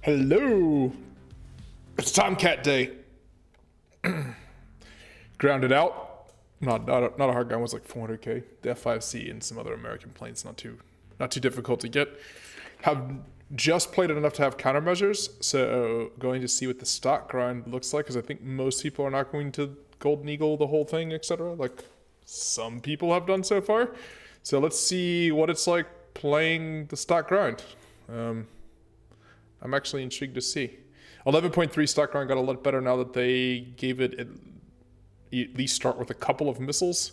Hello! It's Tomcat Day. Grounded out. Not a hard gun, was like 400k. The F-5C and some other American planes, not too difficult to get. Have just played it enough to have countermeasures, so going to see what the stock grind looks like, because I think most people are not going to Golden Eagle the whole thing, etc. Like some people have done so far. So let's see what it's like playing the stock grind. I'm actually intrigued to see. 11.3 stock grind got a lot better now that they gave it at least start with a couple of missiles.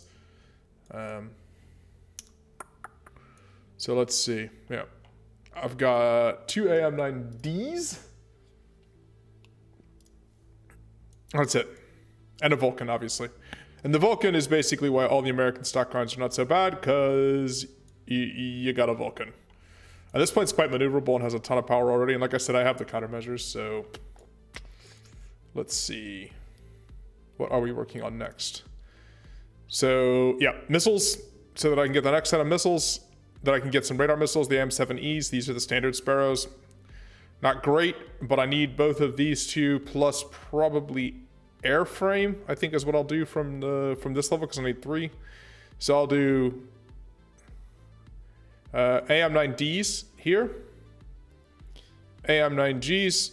So let's see. Yeah, I've got 2 AM9Ds. That's it. And a Vulcan, obviously. And the Vulcan is basically why all the American stock grinds are not so bad, because you got a Vulcan. And this plane's quite maneuverable and has a ton of power already. And like I said, I have the countermeasures, so let's see. What are we working on next? So yeah, missiles, so that I can get the next set of missiles, that I can get some radar missiles, the AM7Es. These are the standard Sparrows. Not great, but I need both of these two plus probably airframe, I think is what I'll do from this level, because I need 3. So I'll do AM9Ds here, AM9Gs,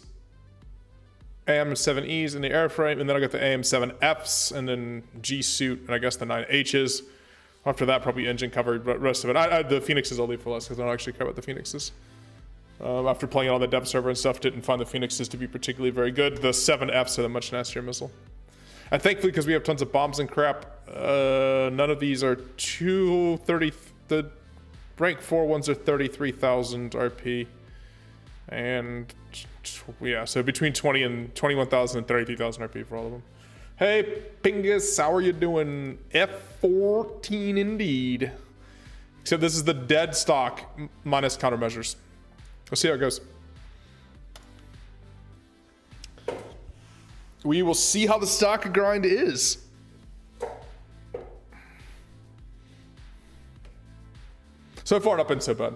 AM7Es in the airframe, and then I got the AM7Fs, and then G-suit, and I guess the 9Hs. After that, probably engine covered, but rest of it. The Phoenixes I'll leave for last, because I don't actually care about the Phoenixes. After playing it on the dev server and stuff, didn't find the Phoenixes to be particularly very good. The 7Fs are the much nastier missile. And thankfully, because we have tons of bombs and crap, none of these are 230. The rank 4 ones are 33,000 RP. And yeah, so between 20 and 21,000 and 33,000 RP for all of them. Hey, Pingus, how are you doing? F-14 indeed. Except this is the dead stock minus countermeasures. We'll see how it goes. We will see how the stock grind is. So far, not been so bad.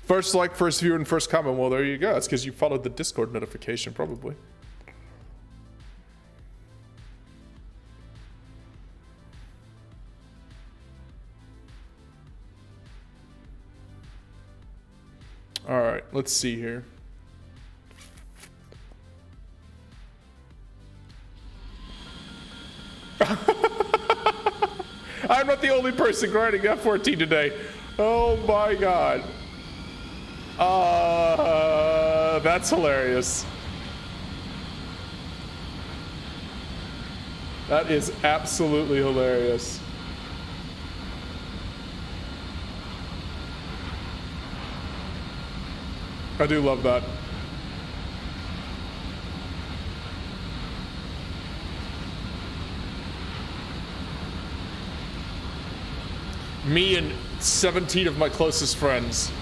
First like, first viewer, and first comment. Well, there you go. It's because you followed the Discord notification, probably. All right, let's see here. I'm not the only person grinding F-14 today. Oh my god. That's hilarious. That is absolutely hilarious. I do love that. Me and 17 of my closest friends.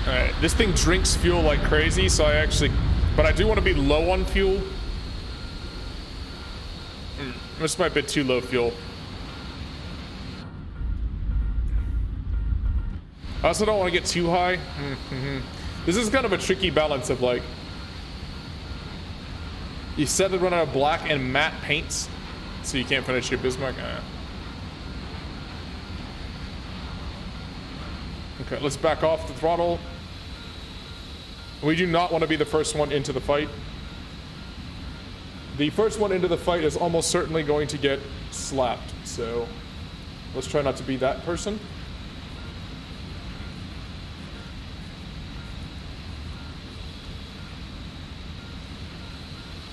Alright, this thing drinks fuel like crazy, so but I do want to be low on fuel. This might be too low fuel. I also don't want to get too high. This is kind of a tricky balance of like, you said to run out of black and matte paints, so you can't finish your Bismarck. Okay, let's back off the throttle. We do not want to be the first one into the fight. The first one into the fight is almost certainly going to get slapped, so let's try not to be that person.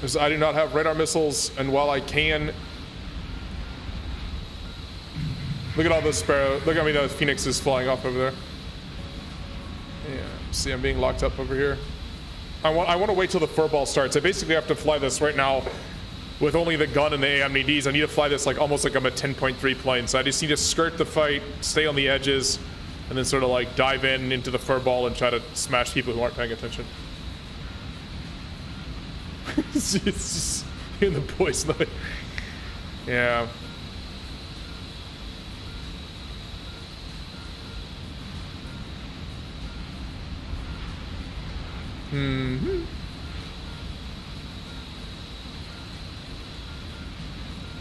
Because I do not have radar missiles, and while I can... Look at all those Sparrow... Look at me, those Phoenixes flying off over there. Yeah, see, I'm being locked up over here. I want to wait till the furball starts. I basically have to fly this right now with only the gun and the AM9Ds. I need to fly this like almost like I'm a 10.3 plane. So I just need to skirt the fight, stay on the edges, and then sort of like dive into the furball and try to smash people who aren't paying attention. and the boys love it. Yeah.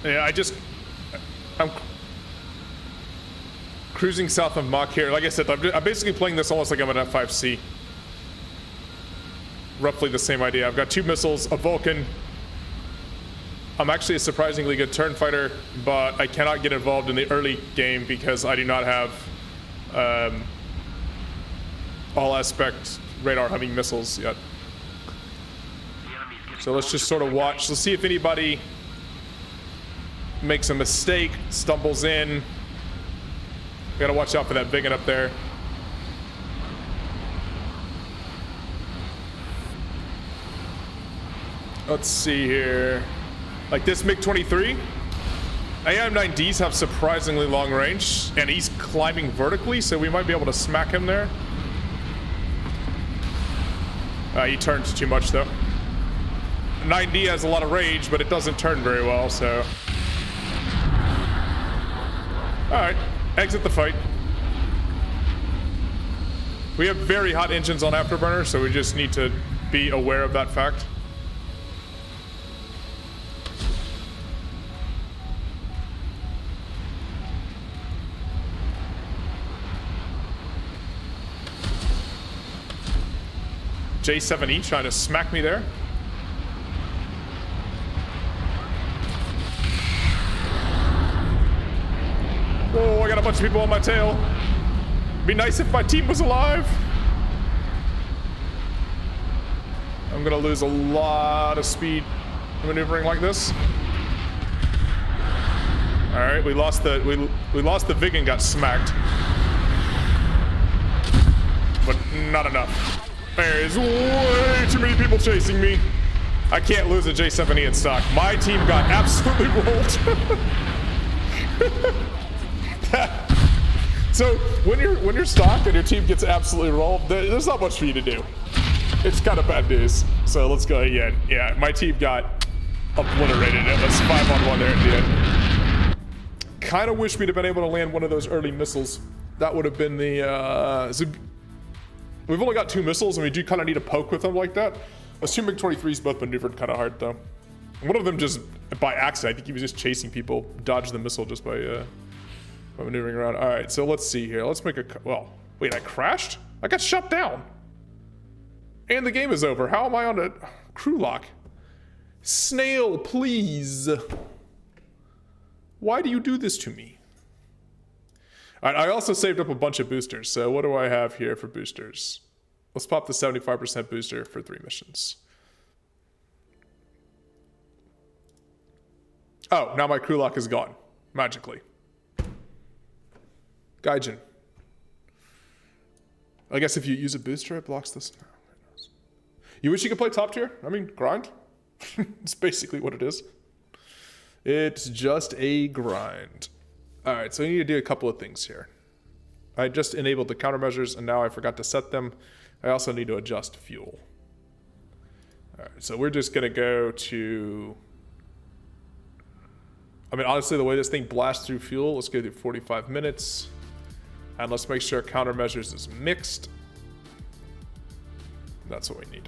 Yeah, I'm cruising south of Mach here. Like I said, I'm basically playing this almost like I'm an F5C. Roughly the same idea. I've got 2 missiles, a Vulcan. I'm actually a surprisingly good turn fighter, but I cannot get involved in the early game because I do not have all aspect radar hunting missiles yet. So let's just sort of watch. Let's see if anybody makes a mistake, stumbles in. We gotta watch out for that biggin up there. Let's see here. Like this MiG-23, AIM-9Ds have surprisingly long range, and he's climbing vertically, so we might be able to smack him there. He turns too much though. 9D has a lot of range, but it doesn't turn very well, so. Alright, exit the fight. We have very hot engines on Afterburner, so we just need to be aware of that fact. J7E trying to smack me there. Oh, I got a bunch of people on my tail. Be nice if my team was alive. I'm gonna lose a lot of speed maneuvering like this. All right, we lost the Vig and got smacked, but not enough. There's way too many people chasing me. I can't lose a J7E in stock. My team got absolutely rolled. So when you're stocked and your team gets absolutely rolled, there's not much for you to do. It's kind of bad news. So let's go again. Yeah, my team got obliterated. It was 5-on-1 there at the end. Kind of wish we'd have been able to land one of those early missiles. That would have been the. We've only got 2 missiles, and we do kind of need to poke with them like that. Those 2 MiG-23s both maneuvered kind of hard, though. One of them just, by accident, I think he was just chasing people, dodged the missile just by maneuvering around. All right, so let's see here. Let's make a... Well, wait, I crashed? I got shut down. And the game is over. How am I on a crew lock? Snail, please. Why do you do this to me? All right, I also saved up a bunch of boosters. So what do I have here for boosters? Let's pop the 75% booster for 3 missions. Oh, now my crew lock is gone. Magically. Gaijin. I guess if you use a booster, it blocks this. You wish you could play top tier? I mean, grind. It's basically what it is. It's just a grind. All right, so we need to do a couple of things here. I just enabled the countermeasures, and now I forgot to set them. I also need to adjust fuel. All right, so we're just going to go to... I mean, honestly, the way this thing blasts through fuel, let's go through 45 minutes. And let's make sure countermeasures is mixed. That's what we need.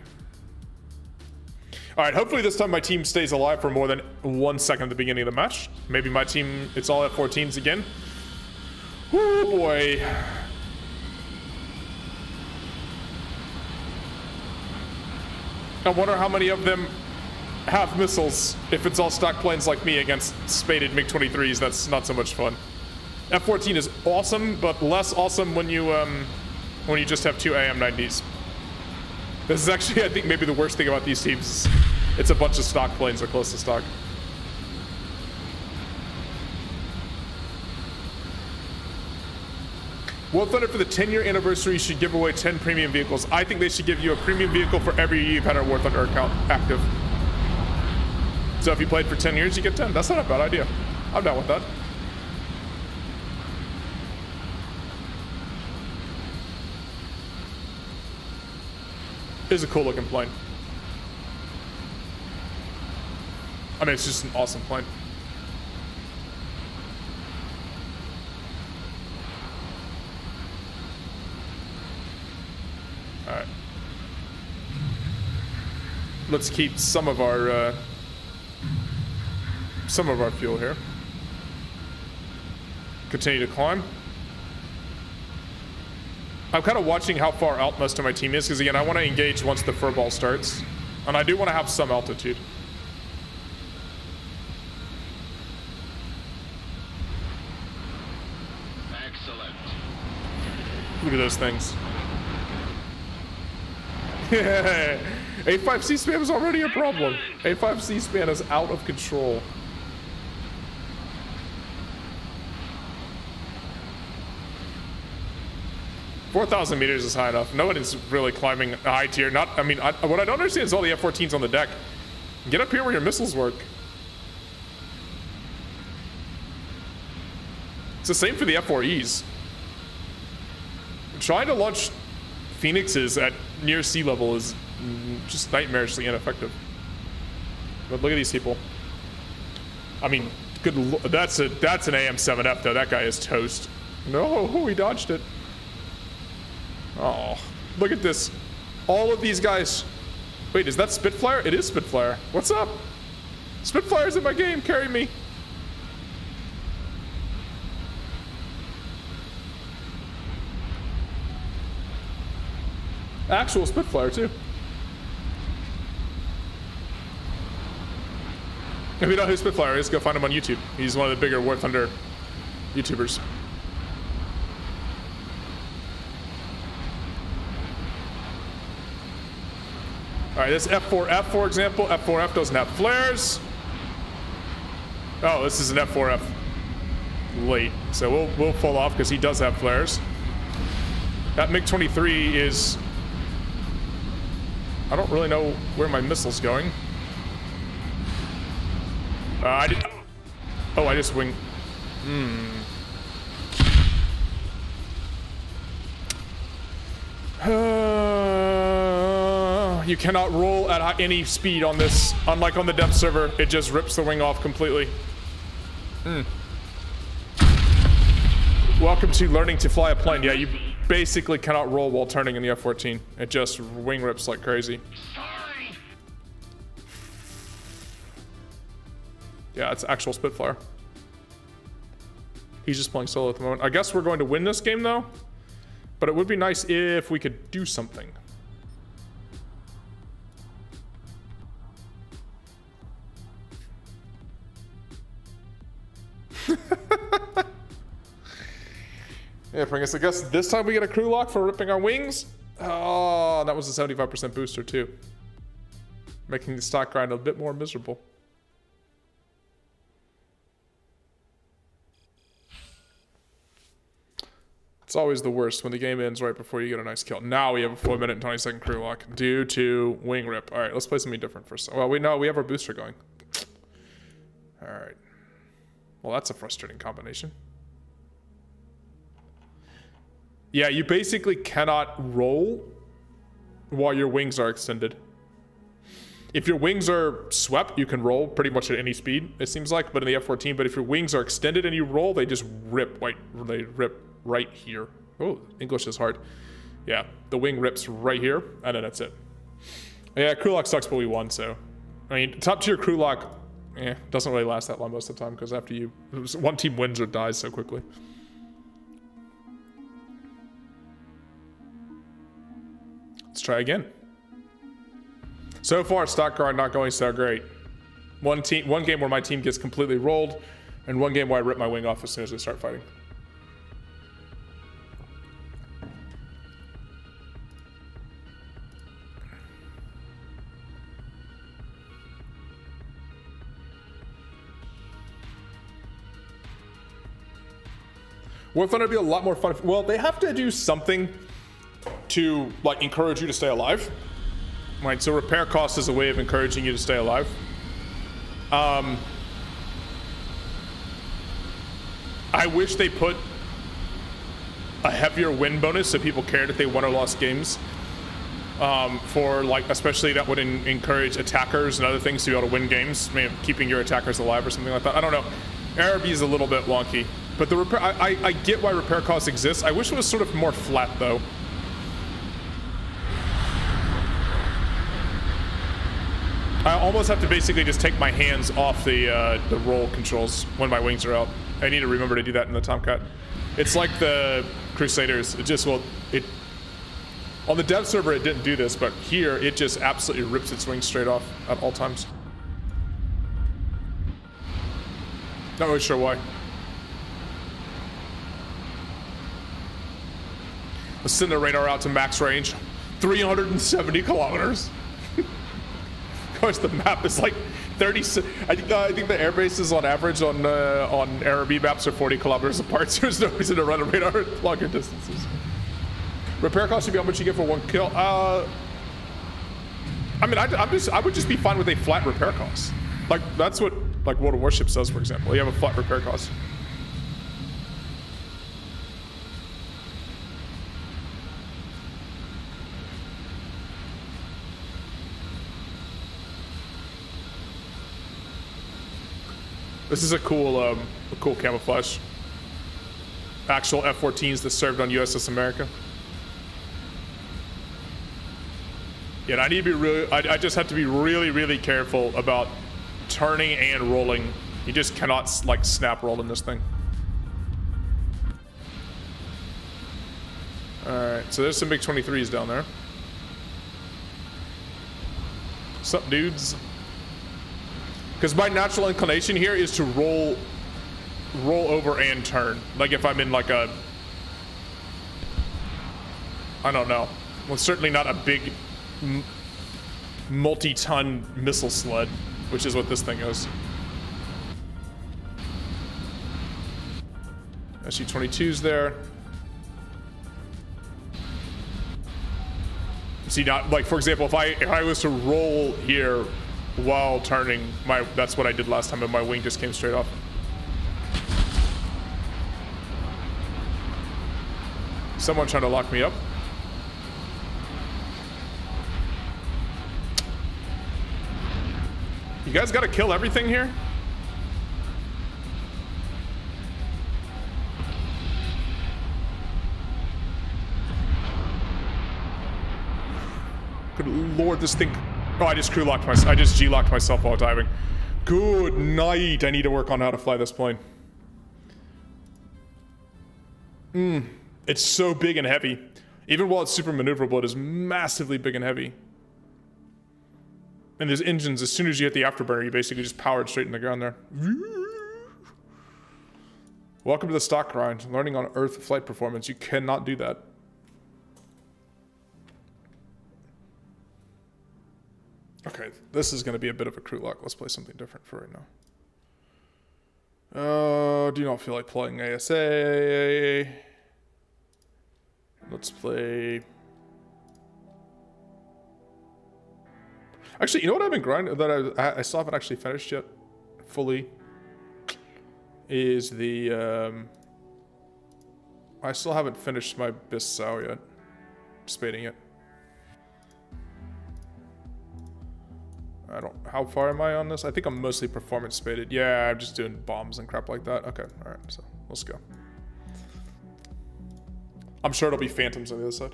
All right, hopefully this time my team stays alive for more than 1 second at the beginning of the match. Maybe my team, it's all F-14s again. Oh boy. I wonder how many of them have missiles. If it's all stock planes like me against spaded MiG-23s, that's not so much fun. F-14 is awesome, but less awesome when you just have 2 AIM-9Ds. This is actually, I think, maybe the worst thing about these teams. It's a bunch of stock planes or close to stock. World Thunder for the 10-year anniversary should give away 10 premium vehicles. I think they should give you a premium vehicle for every year you've had our War Thunder account active. So if you played for 10 years, you get 10. That's not a bad idea. I'm down with that. It is a cool looking plane. I mean, it's just an awesome plane. All right. Let's keep some of our fuel here. Continue to climb. I'm kind of watching how far out most of my team is, because again, I want to engage once the furball starts. And I do want to have some altitude. Excellent. Look at those things. A5 C-SPAN is already a problem. A5 C-SPAN is out of control. $4,000 meters is high enough. Nobody's really climbing a high tier. What I don't understand is all the F-14s on the deck. Get up here where your missiles work. It's the same for the F-4Es. Trying to launch Phoenixes at near sea level is just nightmarishly ineffective. But look at these people. I mean, that's an AM-7F though. That guy is toast. No, he dodged it. Oh, look at this. All of these guys. Wait, is that Spitfire? It is Spitfire. What's up? Spitfire's in my game. Carry me. Actual Spitfire, too. If you know who Spitfire is, go find him on YouTube. He's one of the bigger War Thunder YouTubers. All right, this F4F, for example, F4F doesn't have flares. Oh, this is an F4F late, so we'll fall off because he does have flares. That MiG-23 is, I don't really know where my missile's going. I just wing. You cannot roll at any speed on this. Unlike on the depth server, it just rips the wing off completely. Welcome to learning to fly a plane. Yeah, you basically cannot roll while turning in the F-14. It just wing rips like crazy. Yeah, it's actual Spitfire. He's just playing solo at the moment. I guess we're going to win this game though, but it would be nice if we could do something. Yeah, Pringus, I guess this time we get a crew lock for ripping our wings. Oh, that was a 75% booster too. Making the stock grind a bit more miserable. It's always the worst when the game ends right before you get a nice kill. Now we have a 4 minute and 20-second crew lock due to wing rip. All right, let's play something different first. Well, we have our booster going. All right. Well, that's a frustrating combination. Yeah, you basically cannot roll while your wings are extended. If your wings are swept, you can roll pretty much at any speed, it seems like, but in the F-14. But if your wings are extended and you roll, they just rip right here. Oh, English is hard. Yeah, the wing rips right here, and then that's it. Yeah, crew lock sucks, but we won, so. I mean, top tier crew lock, doesn't really last that long most of the time, because after one team wins or dies so quickly. Let's try again. So far, stock guard not going so great. One game where my team gets completely rolled, and one game where I rip my wing off as soon as I start fighting. War Thunder would be a lot more fun. Well, they have to do something to like encourage you to stay alive. Right, so repair cost is a way of encouraging you to stay alive. I wish they put a heavier win bonus so people cared if they won or lost games. For like, especially that would encourage attackers and other things to be able to win games, maybe keeping your attackers alive or something like that. I don't know. ARB is a little bit wonky, but the repair, I get why repair costs exist. I wish it was sort of more flat though. I almost have to basically just take my hands off the roll controls when my wings are out. I need to remember to do that in the Tomcat. It's like the Crusaders. It just, well, it, on the dev server it didn't do this, but here it just absolutely rips its wings straight off at all times. Not really sure why. Let's send the radar out to max range. 370 kilometers. Of course, the map is like 30. I think the air bases on average on ARB maps are 40 kilometers apart, so there's no reason to run a radar at longer distances. Repair cost should be how much you get for one kill. I mean, I would just be fine with a flat repair cost. Like that's what like World of Warships does, for example. You have a flat repair cost. This is a cool camouflage. Actual F-14s that served on USS America. Yeah, and I need to be really. I just have to be really, really careful about turning and rolling. You just cannot like snap roll in this thing. All right, so there's some big 23s down there. What's up, dudes? Because my natural inclination here is to roll over and turn. Like if I'm in like a, I don't know. Well, certainly not a big multi-ton missile sled, which is what this thing is. SU-22's there. See, not like, for example, if I was to roll here while turning, that's what I did last time, and my wing just came straight off. Someone trying to lock me up. You guys gotta kill everything here? Good lord, this thing. Oh, I just crew locked myself. I just G-locked myself while diving. Good night. I need to work on how to fly this plane. It's so big and heavy. Even while it's super maneuverable, it is massively big and heavy. And there's engines. As soon as you hit the afterburner, you basically just powered straight in the ground there. Welcome to the stock grind. Learning on Earth flight performance. You cannot do that. Okay, this is going to be a bit of a crew lock. Let's play something different for right now. Do not feel like playing ASA. Let's play. Actually, you know what I've been grinding that I still haven't actually finished yet fully is the I still haven't finished my Bissau yet. Spading it. I don't. How far am I on this? I think I'm mostly performance spaded. Yeah, I'm just doing bombs and crap like that. Okay, all right. So let's go. I'm sure it'll be phantoms on the other side.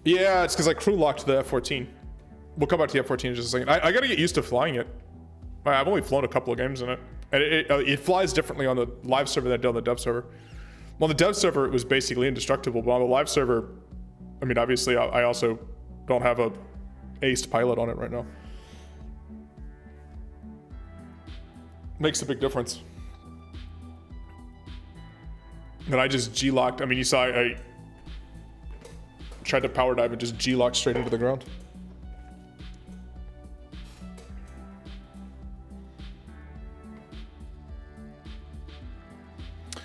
Yeah, it's because I crew locked the F-14. We'll come back to the F-14 in just a second. I gotta get used to flying it. I've only flown a couple of games in it, and it flies differently on the live server than it did on the dev server. On the dev server, it was basically indestructible, but on the live server, I mean, obviously, I also don't have a aced pilot on it right now. Makes a big difference. And I just G-locked. I mean, you saw I tried to power dive and just G-locked straight into the ground.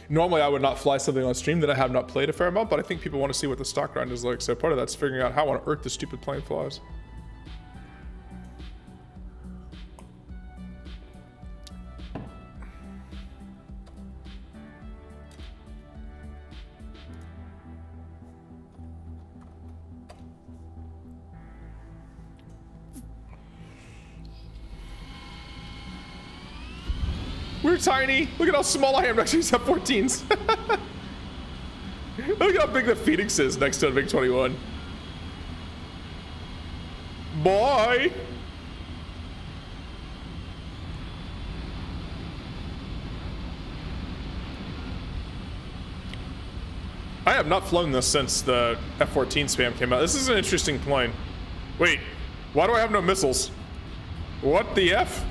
Normally, I would not fly something on stream that I have not played a fair amount, but I think people want to see what the stock grind is like. So part of that's figuring out how on earth the stupid plane flies. We're tiny. Look at how small I am next to these F-14s. Look how big the Phoenix is next to the MiG-21. Boy. I have not flown this since the F-14 spam came out. This is an interesting plane. Wait, why do I have no missiles? What the F?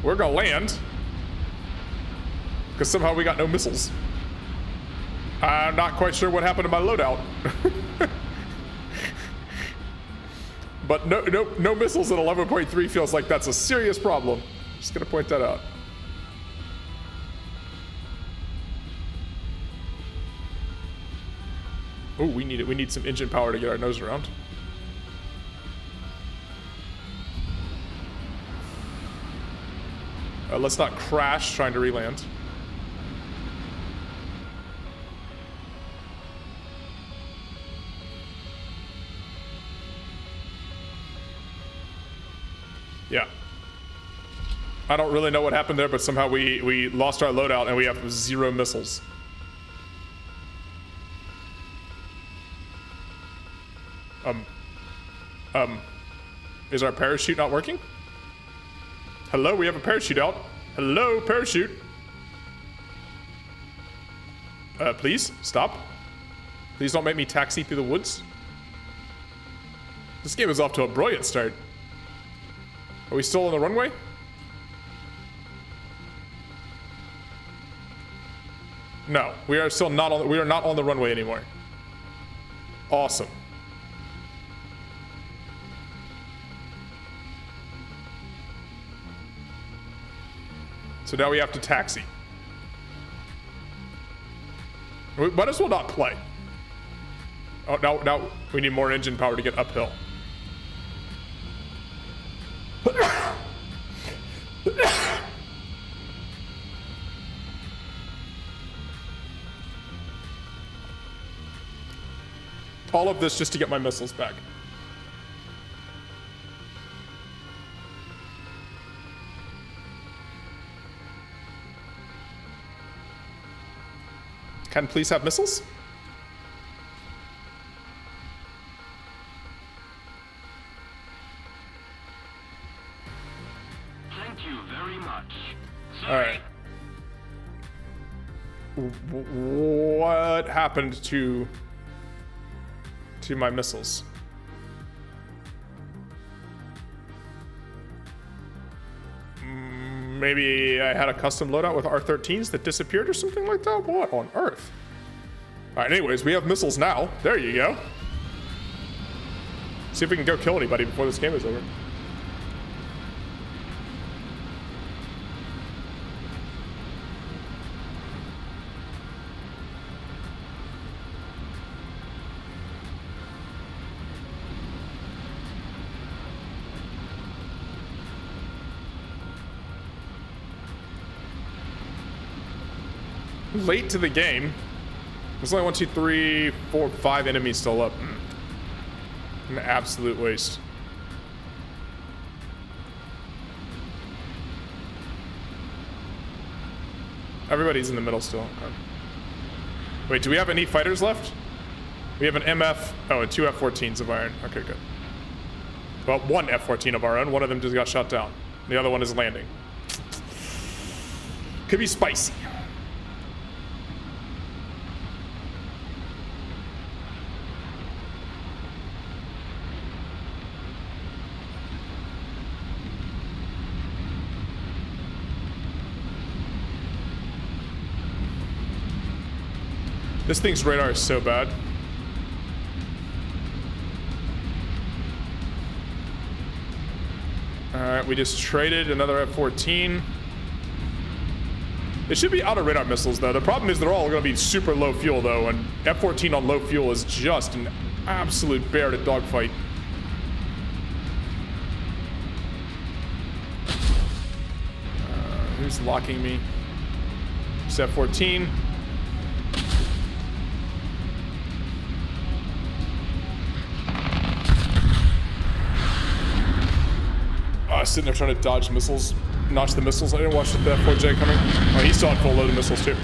We're gonna land. Because somehow we got no missiles. I'm not quite sure what happened to my loadout. But no missiles at 11.3 feels like that's a serious problem. Just gonna point that out. Oh, we need it. We need some engine power to get our nose around. Let's not crash trying to re-land. Yeah. I don't really know what happened there, but somehow we lost our loadout and we have 0 missiles. Is our parachute not working? Hello, we have a parachute out. Hello, parachute. Please, stop. Please don't make me taxi through the woods. This game is off to a brilliant start. Are we still on the runway? No, we are still not on. We are not on the runway anymore. Awesome. So now we have to taxi. We might as well not play. Oh, now we need more engine power to get uphill. All of this just to get my missiles back. Can please have missiles? Thank you very much. All right. What happened to my missiles? Maybe I had a custom loadout with R-13s that disappeared or something like that? What on earth? All right, anyways, we have missiles now. There you go. See if we can go kill anybody before this game is over. Late to the game. There's only 1, 2, 3, 4, 5 enemies still up. An absolute waste. Everybody's in the middle still. Okay. Wait, do we have any fighters left? We have an MF. Oh, and 2 F-14s of our own. Okay, good. Well, 1 F-14 of our own. One of them just got shot down. The other one is landing. Could be spicy. This thing's radar is so bad. Alright, we just traded another F-14. It should be out of radar missiles though. The problem is they're all going to be super low fuel though, and F-14 on low fuel is just an absolute bear to dogfight. Who's locking me? It's F-14. was sitting there trying to dodge missiles, notch the missiles. I didn't watch the F-4J coming. Oh, he still had full load of missiles too.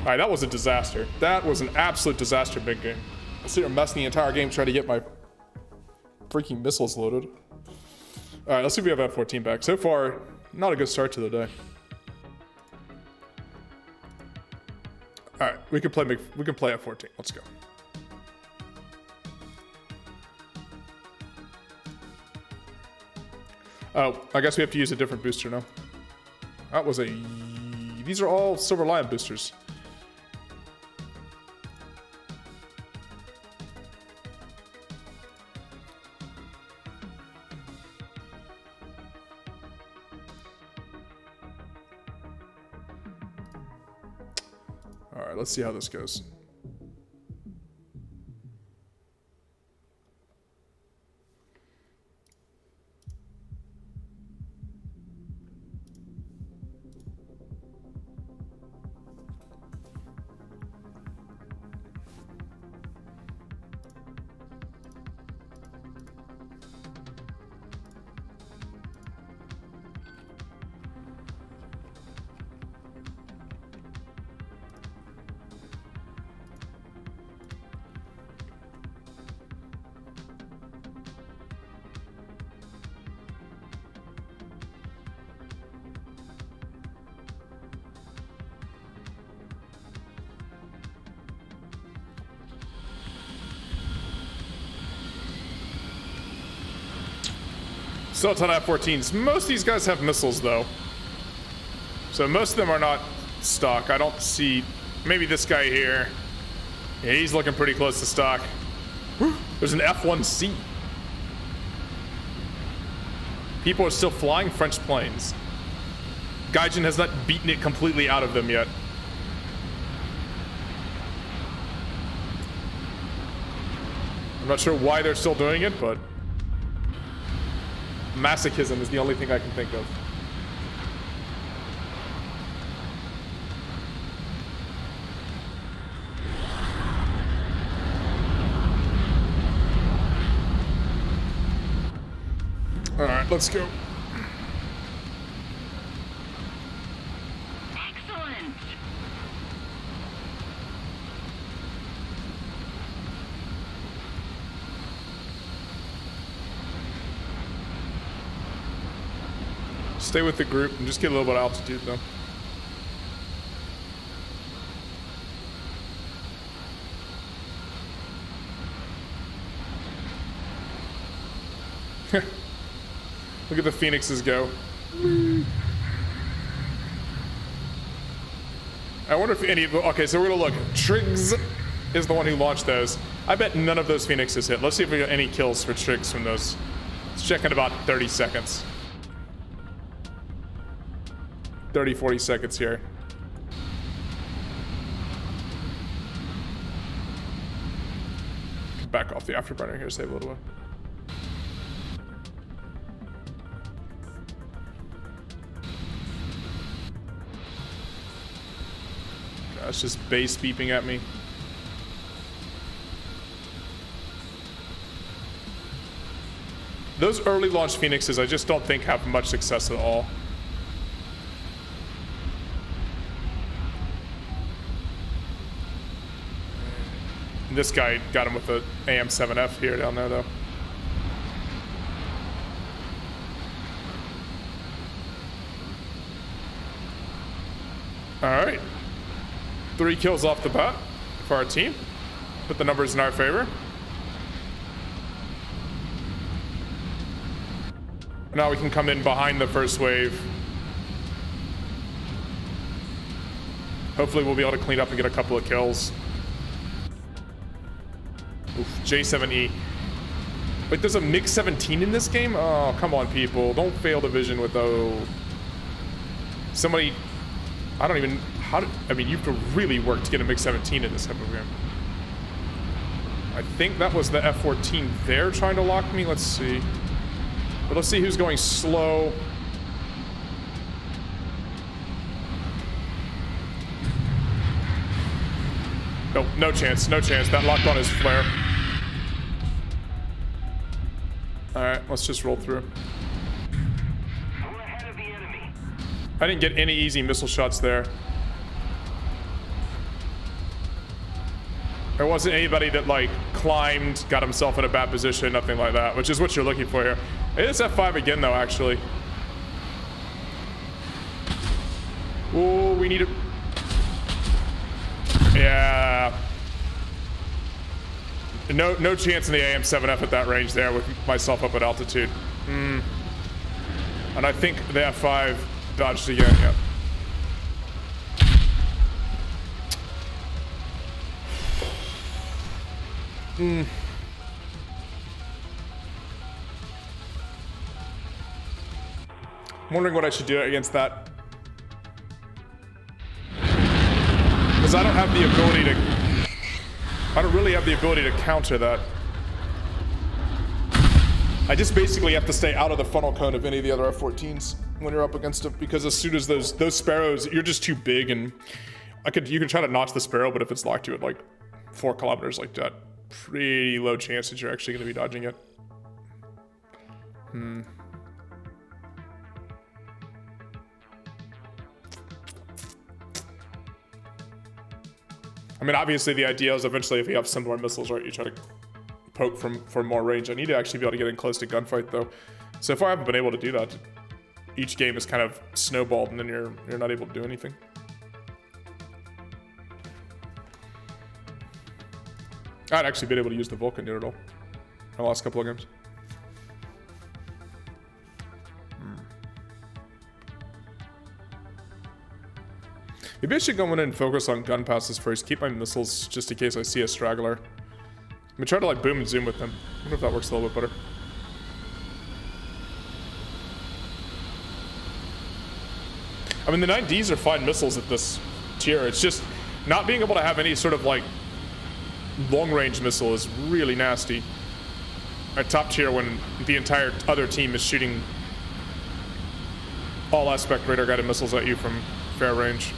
All right, that was a disaster. That was an absolute disaster big game. I sit here messing the entire game trying to get my freaking missiles loaded. All right, let's see if we have F-14 back. So far, not a good start to the day. All right, we can play F-14. Let's go. Oh, I guess we have to use a different booster now. That was a... These are all Silver Lion boosters. All right, let's see how this goes. Still a ton of F-14s. Most of these guys have missiles, though. So most of them are not stock. I don't see... Maybe this guy here. Yeah, he's looking pretty close to stock. There's an F-1C. People are still flying French planes. Gaijin has not beaten it completely out of them yet. I'm not sure why they're still doing it, but... masochism is the only thing I can think of. All right, let's go. Excellent. Stay with the group and just get a little bit of altitude, though. Look at the Phoenixes go. I wonder if any of them... Okay, so we're gonna look. Triggs is the one who launched those. I bet none of those Phoenixes hit. Let's see if we got any kills for Triggs from those. Let's check in about 30 seconds. 30, 40 seconds here. Back off the afterburner here, save a little bit. It's just base beeping at me. Those early launch Phoenixes, I just don't think have much success at all. This guy got him with the AM-7F here down there, though. All right. 3 kills off the bat for our team. Put the numbers in our favor. Now we can come in behind the first wave. Hopefully we'll be able to clean up and get a couple of kills. Oof, J7E. Wait, there's a MiG-17 in this game? Oh, come on, people. Don't fail the vision with those. Somebody... I don't even... I mean, you have to really work to get a MiG-17 in this type of game. I think that was the F-14 there trying to lock me. Let's see. But let's see who's going slow. Nope, no chance, no chance. That locked on his flare. Alright, let's just roll through. I didn't get any easy missile shots there. There wasn't anybody that like climbed, got himself in a bad position, nothing like that, which is what you're looking for here. It is F5 again though, actually. Oh, we need it. Yeah. No chance in the AM-7F at that range there with myself up at altitude. And I think the F5 dodged again, yeah. I'm wondering what I should do against that. Because I don't have the ability to... I don't really have the ability to counter that. I just basically have to stay out of the funnel cone of any of the other F-14s when you're up against it, because as soon as those Sparrows, you're just too big, and you can try to notch the Sparrow, but if it's locked to it like 4 kilometers like that, pretty low chance that you're actually going to be dodging it. I mean, obviously the idea is eventually if you have similar missiles, right, you try to poke from more range. I need to actually be able to get in close to gunfight though. So far I haven't been able to do that. Each game is kind of snowballed and then you're not able to do anything. I'd actually been able to use the Vulcan near it all. I lost a couple of games. Maybe I should go in and focus on gun passes first. Keep my missiles just in case I see a straggler. I'm gonna try to like boom and zoom with them. I wonder if that works a little bit better. I mean, the 9Ds are fine missiles at this tier. It's just not being able to have any sort of like long-range missile is really nasty at top tier when the entire other team is shooting all aspect radar guided missiles at you from fair range.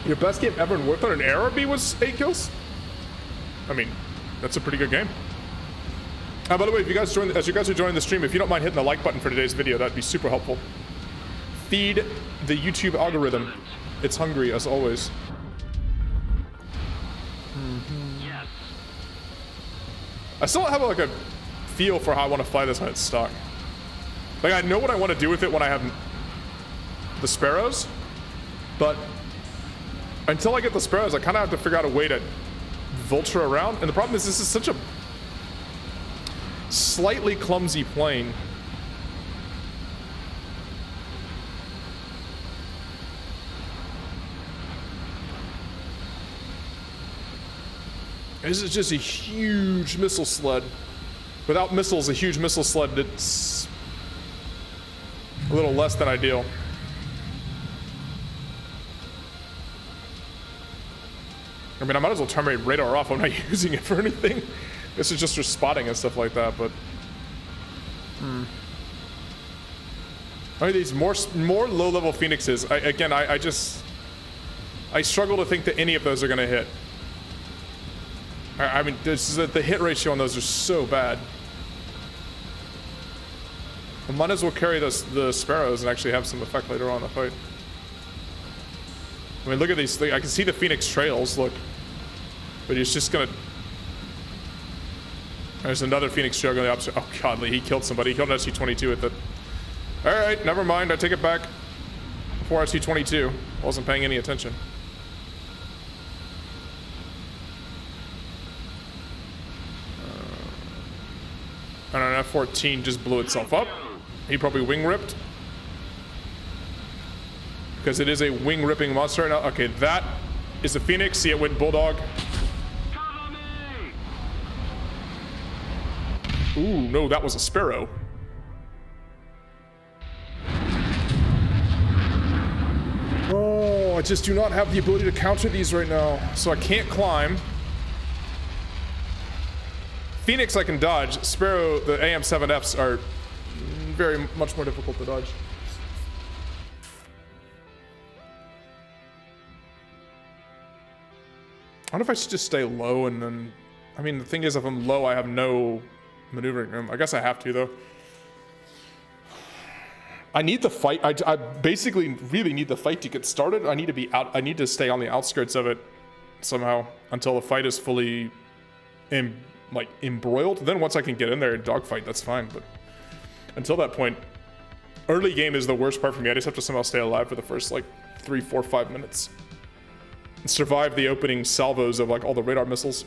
Your best game ever in Warthog and Araby was 8 kills? I mean, that's a pretty good game. By the way, if you guys as you guys are joining the stream, if you don't mind hitting the like button for today's video, that'd be super helpful. Feed the YouTube algorithm. It's hungry, as always. Yes. I still don't have like a feel for how I want to fly this when it's stock. Like, I know what I want to do with it when I have the Sparrows, but until I get the Sparrows, I kind of have to figure out a way to vulture around. And the problem is, this is such a slightly clumsy plane. This is just a huge missile sled. Without missiles, a huge missile sled that's a little less than ideal. I mean, I might as well terminate radar off. I'm not using it for anything. This is just for spotting and stuff like that, but... I mean, these more low-level Phoenixes, I struggle to think that any of those are going to hit. I mean, the hit ratio on those are so bad. I might as well carry the Sparrows and actually have some effect later on in the fight. I mean, look at these. I can see the Phoenix trails, look. But he's just gonna... There's another Phoenix trail going the opposite. Oh, God, he killed somebody. He killed an SC-22 with it. Alright, never mind. I take it back. Before SC-22. Wasn't paying any attention. And an F-14 just blew itself up. He probably wing ripped. Because it is a wing ripping monster right now. Okay, that is the Phoenix. See it went Bulldog. Ooh, no, that was a Sparrow. Oh, I just do not have the ability to counter these right now. So I can't climb. Phoenix I can dodge. Sparrow, the AM-7Fs are very much more difficult to dodge. I wonder if I should just stay low and then... I mean, the thing is, if I'm low, I have no maneuvering room. I guess I have to, though. I need the fight. I basically really need the fight to get started. I need to be out. I need to stay on the outskirts of it somehow until the fight is fully embroiled. Then once I can get in there and dogfight, that's fine. But until that point, early game is the worst part for me. I just have to somehow stay alive for the first like 3, 4, 5 minutes. And survive the opening salvos of like all the radar missiles.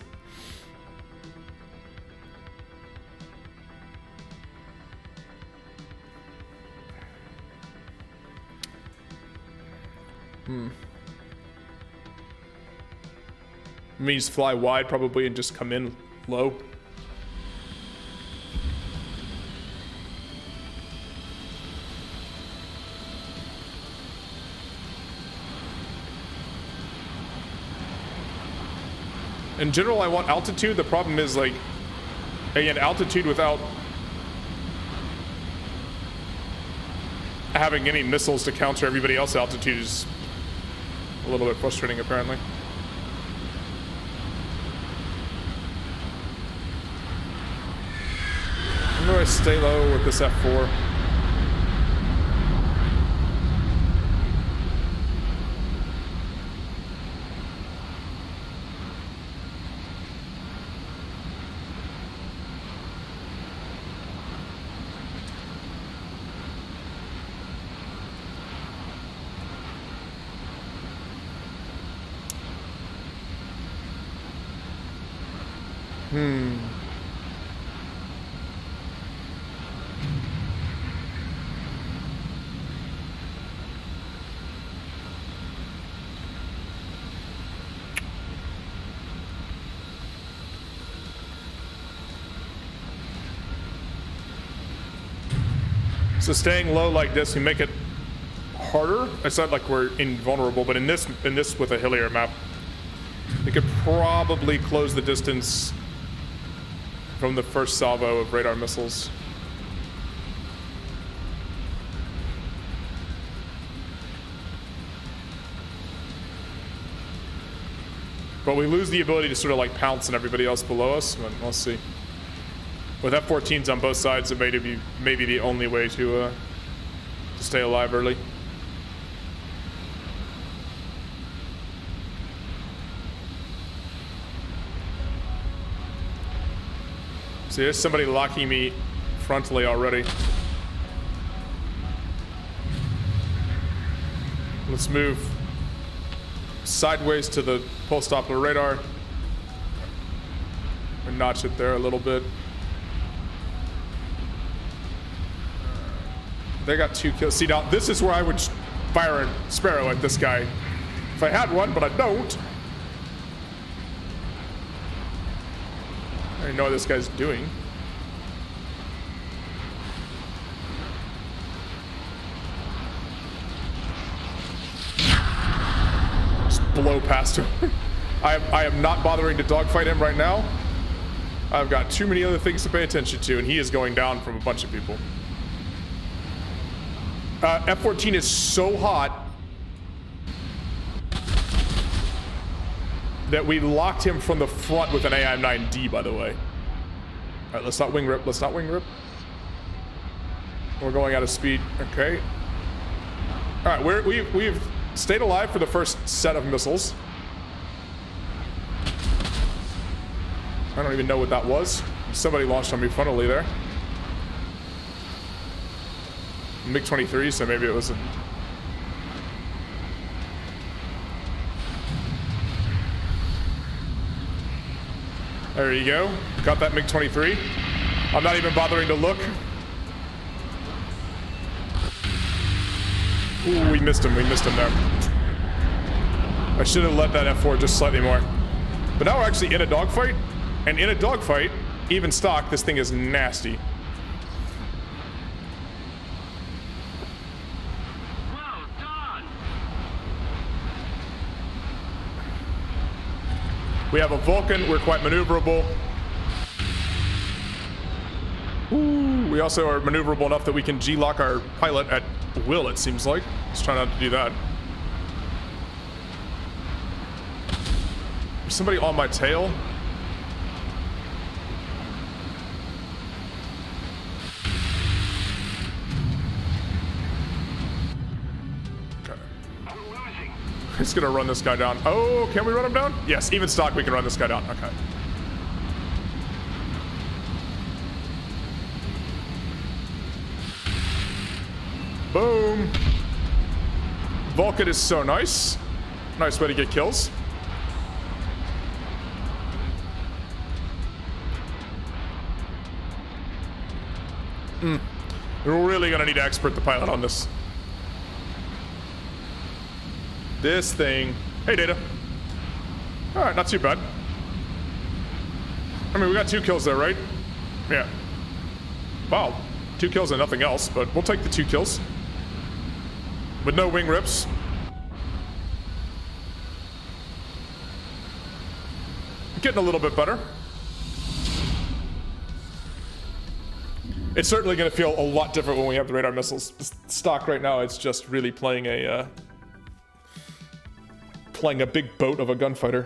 Means fly wide probably and just come in low. In general, I want altitude. The problem is like, again, altitude without having any missiles to counter everybody else's altitude is a little bit frustrating, apparently. I'm gonna stay low with this F4. So staying low like this, we make it harder. It's not like we're invulnerable, but in this with a hillier map, we could probably close the distance from the first salvo of radar missiles. But we lose the ability to sort of like pounce on everybody else below us, but we'll see. With F-14s on both sides, it may be the only way to stay alive early. See, there's somebody locking me frontally already. Let's move sideways to the pulse Doppler radar and notch it there a little bit. They got 2 kills. See, now this is where I would fire a Sparrow at this guy if I had one, but I don't. I don't know what this guy's doing. Just blow past him. I am not bothering to dogfight him right now. I've got too many other things to pay attention to, and he is going down from a bunch of people. F-14 is so hot that we locked him from the front with an AIM-9D, by the way. All right, let's not wing rip. Let's not wing rip. We're going out of speed. Okay. All right, we've stayed alive for the first set of missiles. I don't even know what that was. Somebody launched on me frontally there. MiG-23, so maybe it was a... There you go. Got that MiG-23. I'm not even bothering to look. Ooh, we missed him. We missed him there. I should have let that F4 just slightly more. But now we're actually in a dogfight. And in a dogfight, even stock, this thing is nasty. We have a Vulcan, we're quite maneuverable. Ooh, we also are maneuverable enough that we can G-lock our pilot at will, it seems like. Let's try not to do that. somebody on my tail. Okay. It's gonna run this guy down. Oh, can we run him down? Yes, even stock, we can run this guy down. Okay. Boom. Vulcan is so nice. Nice way to get kills. We're really gonna need to expert the pilot on this. This thing. Hey, Data. All right, not too bad. I mean, we got 2 kills there, right? Yeah. Wow, 2 kills and nothing else, but we'll take the 2 kills. With no wing rips. Getting a little bit better. It's certainly going to feel a lot different when we have the radar missiles. Stock right now, it's just really playing a big boat of a gunfighter.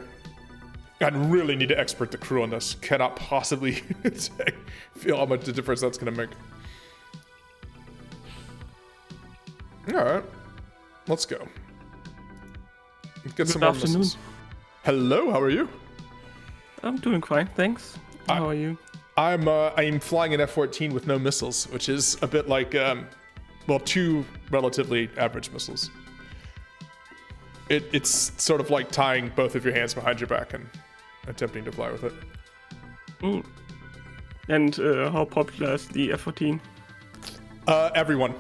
I really need to expert the crew on this. Cannot possibly feel how much the difference that's going to make. All right, let's go. Get some more missiles. Hello, how are you? I'm doing fine, thanks. How are you? I'm flying an F-14 with no missiles, which is a bit like, well, 2 relatively average missiles. It's sort of like tying both of your hands behind your back and attempting to fly with it. Mm. And how popular is the F-14? Everyone.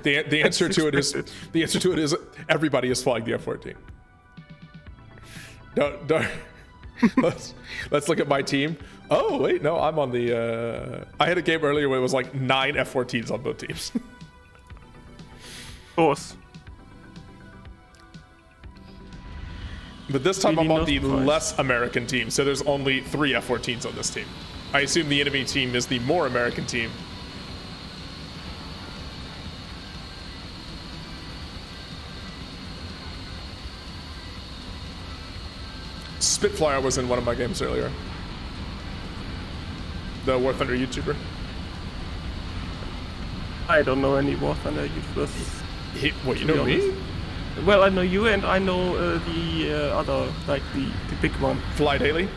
The answer to it is everybody is flying the F-14. Don't. Let's look at my team. Oh wait, no, I'm on the. I had a game earlier where it was like 9 F-14s on both teams. Of course. But this time Really I'm on the surprised. less American team, so there's only 3 F-14s on this team. I assume the enemy team is the more American team. Spitfire was in one of my games earlier. The War Thunder YouTuber. I don't know any War Thunder YouTubers. What, you know me? Well, I know you, and I know the other, like the big one. Fly Daily?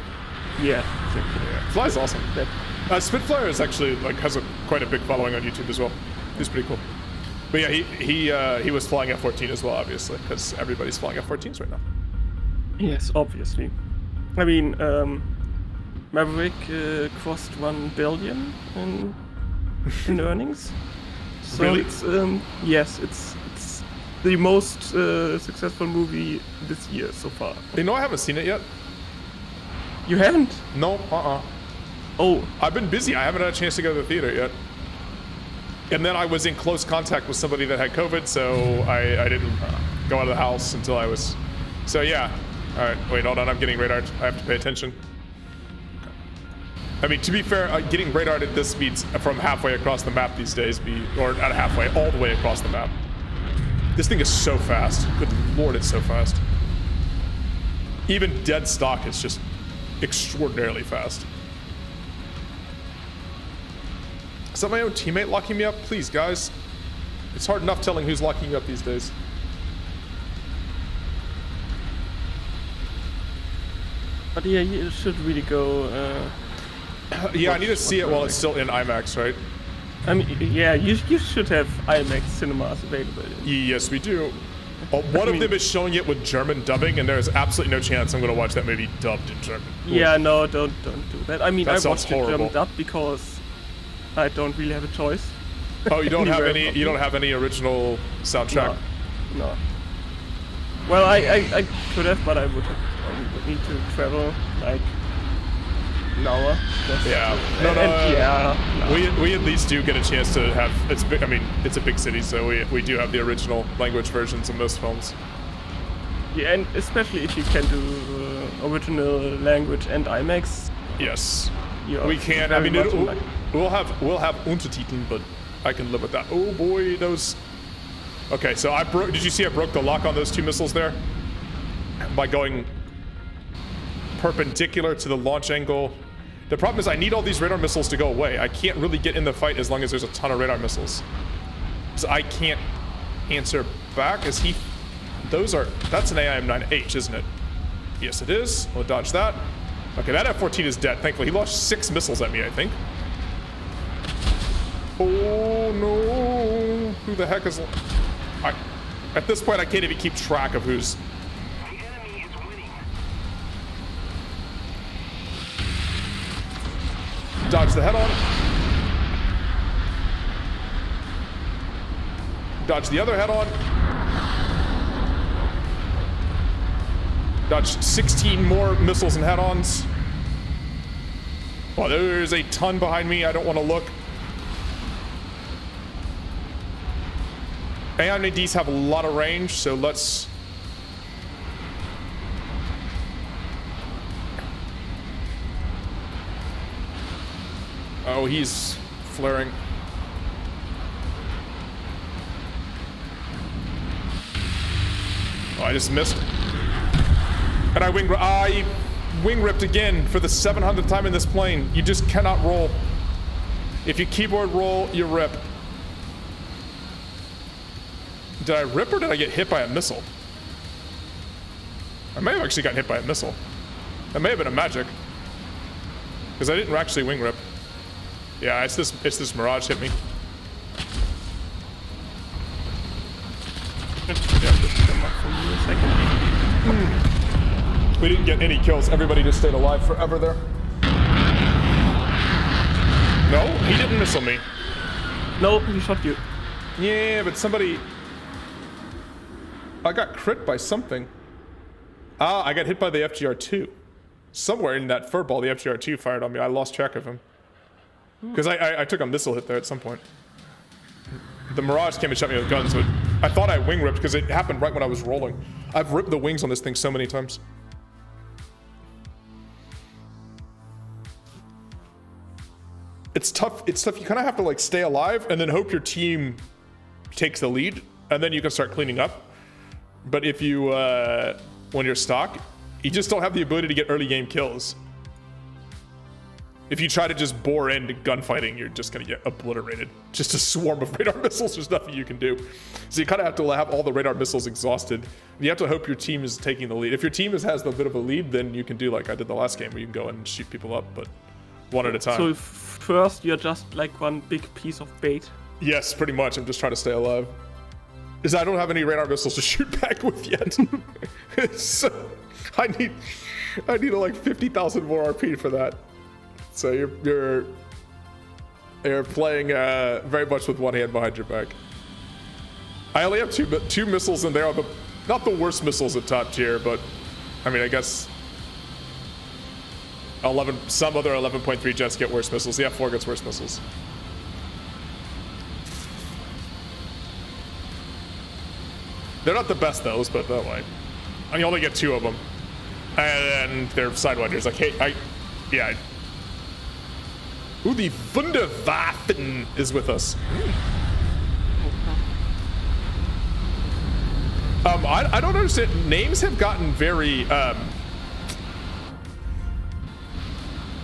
Yeah, exactly. Yeah. Fly's awesome. That- Spitfire is actually has quite a big following on YouTube as well. He's pretty cool. But yeah, he was flying F-14 as well, obviously, because everybody's flying F-14s right now. Yes, obviously. I mean, Maverick crossed 1 billion in earnings. So Really? it's yes, it's the most successful movie this year so far. You know, I haven't seen it yet. You haven't? No, Oh, I've been busy. I haven't had a chance to go to the theater yet. And then I was in close contact with somebody that had COVID, so I didn't go out of the house until I was... So yeah. All right, wait, hold on. I'm getting radared. I have to pay attention. I mean, to be fair, getting radared at this speeds from halfway across the map these days, or not halfway, all the way across the map. This thing is so fast. Good lord, it's so fast. Even dead stock is just extraordinarily fast. Is that my own teammate locking me up? Please, guys. It's hard enough telling who's locking you up these days. but yeah, you should really go. Yeah, I need to see it while it's still in IMAX, right? I mean, yeah, you should have IMAX cinemas available. Yes, we do. One of them is showing it with German dubbing, and there's absolutely no chance I'm going to watch that movie dubbed in German. Yeah, no, don't do that. I mean, That I sounds watched it German horrible. dub because I don't really have a choice. Oh, you don't have Anywhere any. You don't have any original soundtrack. No. Well, I could have, but I would need to travel like an hour. Just Yeah. to- and yeah. No. We at least do get a chance to have. It's big. I mean, it's a big city, so we do have the original language versions of most films. Yeah, and especially if you can do original language and IMAX. Yes. You're We can. I very mean, much unlucky. we'll have Untertiteln, but I can live with that. Oh boy, those. Okay, so I broke. Did you see I broke the lock on those 2 missiles there? By going perpendicular to the launch angle. The problem is I need all these radar missiles to go away. I can't really get in the fight as long as there's a ton of radar missiles. So I can't answer back. Is he... Those are... That's an AIM-9H, isn't it? Yes, it is. We'll dodge that. Okay, that F-14 is dead. Thankfully, he launched 6 missiles at me, I think. Oh, no. Who the heck is... At this point, I can't even keep track of who's... The enemy is winning. Dodge the head-on. Dodge the other head-on. Dodge 16 more missiles and head-ons. Oh, there's a ton behind me. I don't want to look. AIM-9Ds have a lot of range, so let's... Oh, he's flaring. Oh, I just missed. And I wing ripped again for the 700th time in this plane. You just cannot roll. If you keyboard roll, you rip. Did I rip or did I get hit by a missile? I may have actually gotten hit by a missile. That may have been a magic. Because I didn't actually wing rip. Yeah, it's this Mirage hit me. We didn't get any kills. Everybody just stayed alive forever there. No, he didn't missile me. No, he shot you. Yeah, but somebody... I got crit by something. Ah, I got hit by the FGR-2. Somewhere in that fur ball, the FGR-2 fired on me. I lost track of him. Because I took a missile hit there at some point. The Mirage came and shot me with guns, but I thought I wing ripped because it happened right when I was rolling. I've ripped the wings on this thing so many times. It's tough. It's tough. You kind of have to like stay alive and then hope your team takes the lead, and then you can start cleaning up. But if you, when you're stock, you just don't have the ability to get early game kills. If you try to just bore into gunfighting, you're just gonna get obliterated. Just a swarm of radar missiles, there's nothing you can do. So you kind of have to have all the radar missiles exhausted. You have to hope your team is taking the lead. If your team has a bit of a lead, then you can do like I did the last game, where you can go and shoot people up, but one at a time. So first you're just like one big piece of bait. Yes, pretty much. I'm just trying to stay alive. Because I don't have any radar missiles to shoot back with yet. So I need like 50,000 more RP for that. So you're playing very much with one hand behind your back. I only have two missiles, and they are not the worst missiles at top tier, but I mean, I guess 11. Some other 11.3 jets get worse missiles. The F4 gets worse missiles. They're not the best those, but that way. And you only get 2 of them, and they're sidewinders. Like, hey, yeah. Ooh, the Wunderwaffen is with us. I don't understand. Names have gotten very.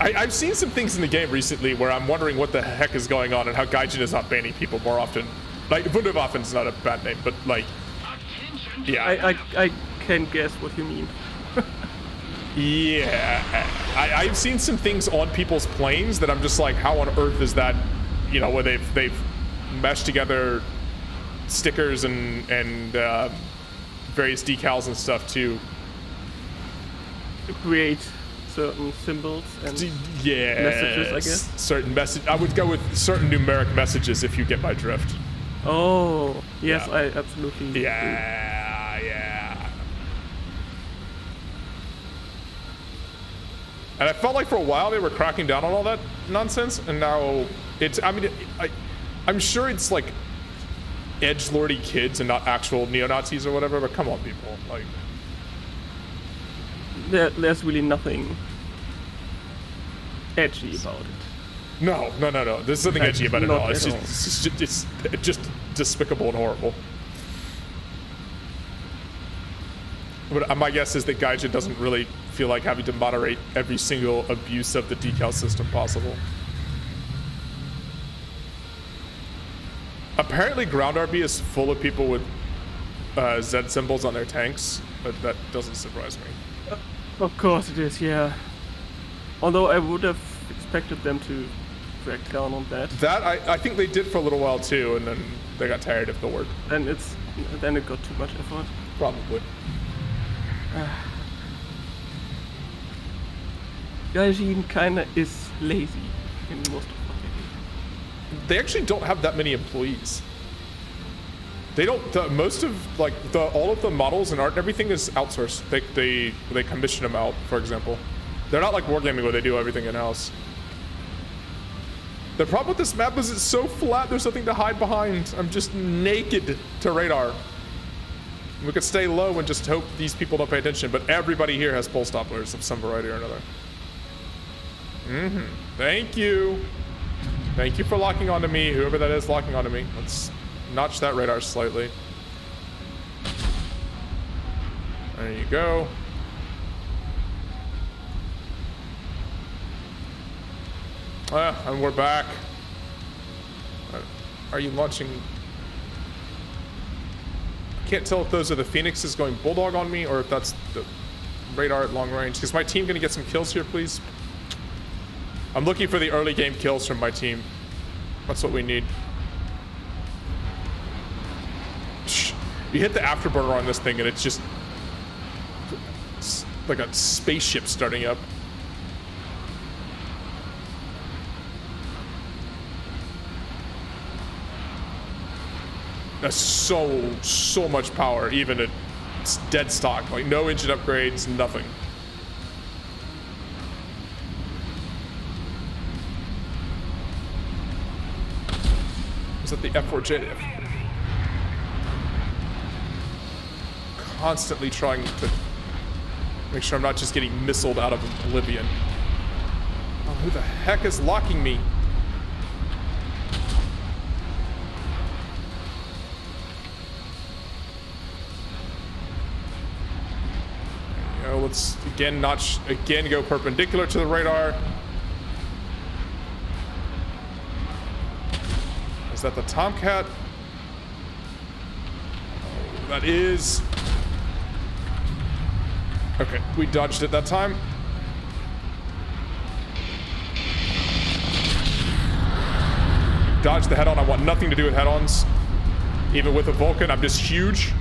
I've seen some things in the game recently where I'm wondering what the heck is going on and how Gaijin is not banning people more often. Like, Wunderwaffen's not a bad name, but like. Yeah. I can guess what you mean. Yeah, I've seen some things on people's planes that I'm just like, how on earth is that? You know, where they've meshed together stickers and various decals and stuff to create certain symbols and messages, I guess. Certain message. I would go with certain numeric messages if you get my drift. Oh, yes, Yeah. I absolutely Yeah. And I felt like for a while they were cracking down on all that nonsense, and now it's, I mean, I'm sure it's like edgelordy kids and not actual neo-Nazis or whatever, but come on, people. Like, There's really nothing edgy about it. No. There's nothing edgy about it at Not all. It's at all. just despicable and horrible. But my guess is that Gaijin doesn't really feel like having to moderate every single abuse of the decal system possible. Apparently ground RB is full of people with Z symbols on their tanks, but that doesn't surprise me. Of course it is, yeah. Although I would have expected them to crack down on that. That, I think they did for a little while too, and then they got tired of the work. Then it got too much effort. Probably. Gaijin kinda is lazy in most of what they do. They actually don't have that many employees. They don't. Most of all of the models and art and everything is outsourced. They commission them out, for example. They're not like Wargaming where they do everything in house. The problem with this map is it's so flat. There's nothing to hide behind. I'm just naked to radar. We could stay low and just hope these people don't pay attention. But everybody here has pulse dopplers of some variety or another. Thank you. Thank you for locking onto me, whoever that is locking onto me. Let's notch that radar slightly. There you go. And we're back. Are you launching? I can't tell if those are the Phoenixes going Bulldog on me or if that's the radar at long range. Is my team gonna get some kills here, please? I'm looking for the early game kills from my team. That's what we need. You hit the afterburner on this thing and it's just like a spaceship starting up. That's so much power, even at dead stock. Like no engine upgrades, nothing. Is that the F-14A? Constantly trying to make sure I'm not just getting missiled out of oblivion. Oh, who the heck is locking me? Let's again go perpendicular to the radar. Is that the Tomcat? Oh, that is. Okay, we dodged it that time. Dodge the head-on. I want nothing to do with head-ons. Even with a Vulcan, I'm just huge.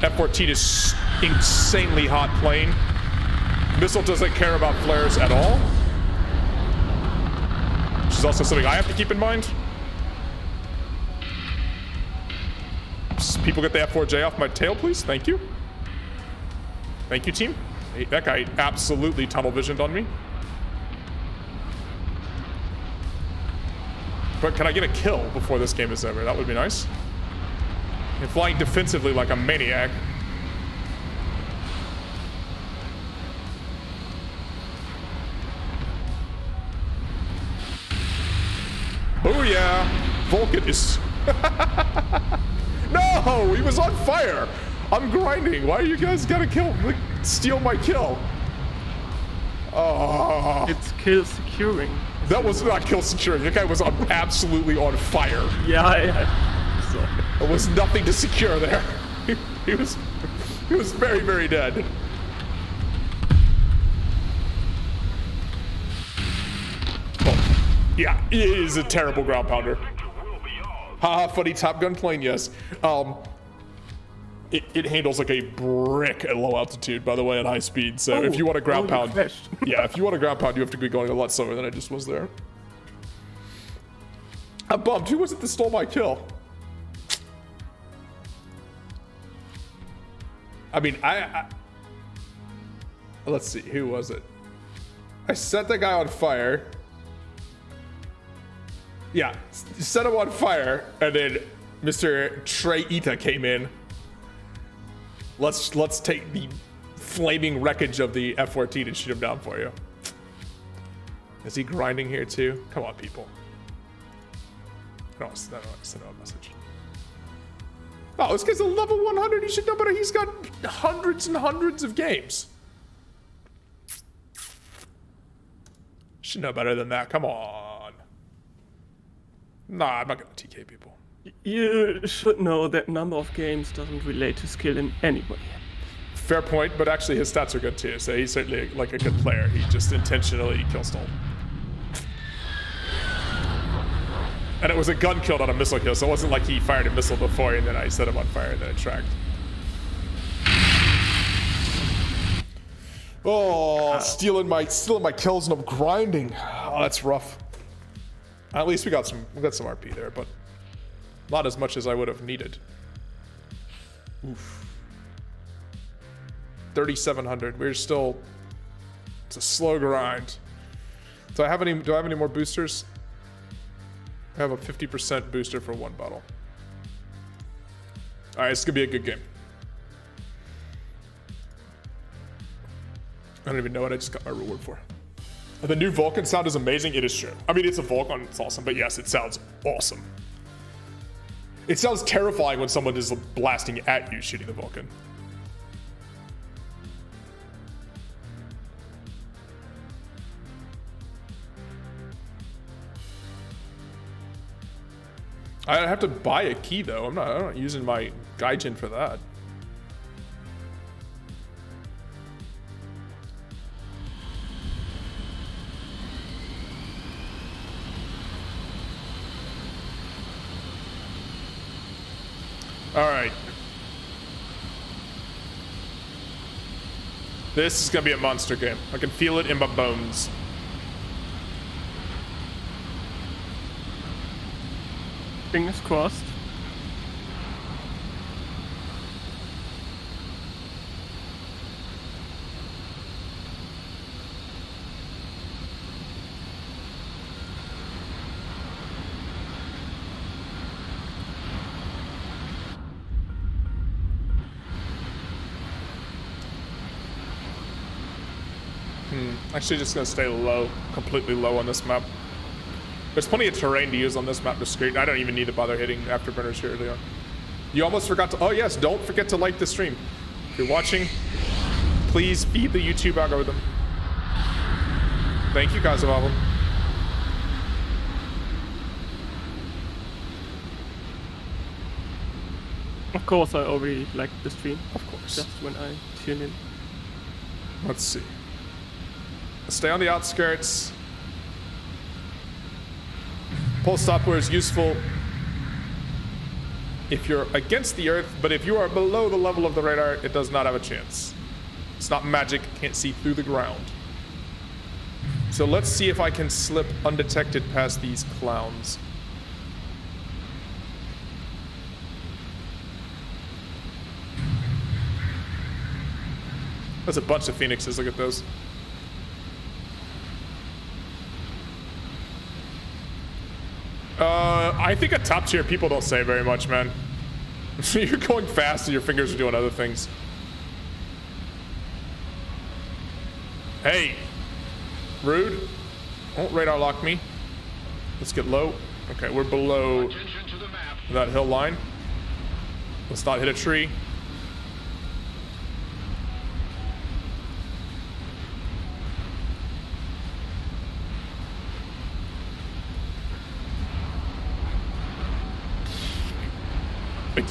F-14 is insanely hot plane. Missile doesn't care about flares at all. Which is also something I have to keep in mind. People get the F-4J off my tail, please. Thank you. Thank you, team. Hey, that guy absolutely tunnel visioned on me. But can I get a kill before this game is over? That would be nice. And flying defensively like a maniac. Booyah! Vulcan is... No! He was on fire! I'm grinding. Why are you guys gotta kill... Like, steal my kill? Oh. It's kill securing. That was not kill securing. That guy was absolutely on fire. Yeah. There was nothing to secure there. He was very, very dead. Oh, yeah, it is a terrible ground pounder. Haha, funny Top Gun plane, yes. It handles like a brick at low altitude, by the way, at high speed. So if you want to ground pound, yeah, if you want to ground pound, you have to be going a lot slower than I just was there. I'm bummed. Who was it that stole my kill? I mean, let's see, who was it? I set the guy on fire. Yeah, set him on fire, and then Mr. Trey Ita came in. Let's take the flaming wreckage of the F-14 and shoot him down for you. Is he grinding here too? Come on, people. I don't want to send him a message. Oh, this guy's a level 100. He should know better. He's got hundreds and hundreds of games. Should know better than that. Come on. Nah, I'm not gonna TK people. You should know that number of games doesn't relate to skill in any way. Fair point, but actually his stats are good too, so he's certainly like a good player. He just intentionally kill stalled. And it was a gun kill, not a missile kill, so it wasn't like he fired a missile before and then I set him on fire and then it tracked. Oh, stealing my kills and I'm grinding. Oh, that's rough. At least we got some RP there, but not as much as I would have needed. Oof. 3,700. We're still. It's a slow grind. Do I have any more boosters? I have a 50% booster for one bottle. All right, it's gonna be a good game. I don't even know what I just got my reward for. The new Vulcan sound is amazing. It is true. I mean, it's a Vulcan. It's awesome. But yes, it sounds awesome. It sounds terrifying when someone is blasting at you shooting the Vulcan. I have to buy a key though. I'm not using my Gaijin for that. All right. This is gonna be a monster game. I can feel it in my bones. Fingers crossed. Actually just gonna stay low, completely low on this map. There's plenty of terrain to use on this map to screen. I don't even need to bother hitting afterburners here. They are. You almost forgot to, oh yes, don't forget to like the stream. If you're watching, please feed the YouTube algorithm. Thank you, Kazawawa. Of course, I already liked the stream. Of course. Just when I tune in. Let's see. Stay on the outskirts. Pulse stopware is useful if you're against the Earth, but if you are below the level of the radar, it does not have a chance. It's not magic, can't see through the ground. So let's see if I can slip undetected past these clowns. There's a bunch of Phoenixes, look at those. I think at top tier people don't say very much, man. You're going fast and your fingers are doing other things. Hey, rude. Don't radar lock me. Let's get low. Okay, we're below that hill line. Let's not hit a tree.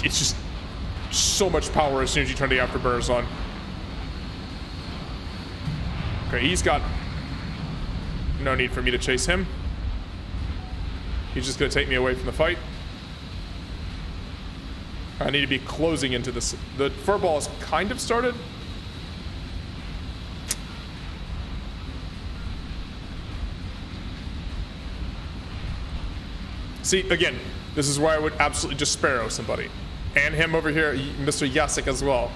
It's just so much power as soon as you turn the afterburners on. Okay, he's got no need for me to chase him. He's just gonna take me away from the fight. I need to be closing into this. The furball is kind of started. See, again, this is where I would absolutely just sparrow somebody. And him over here, Mr. Yasik as well.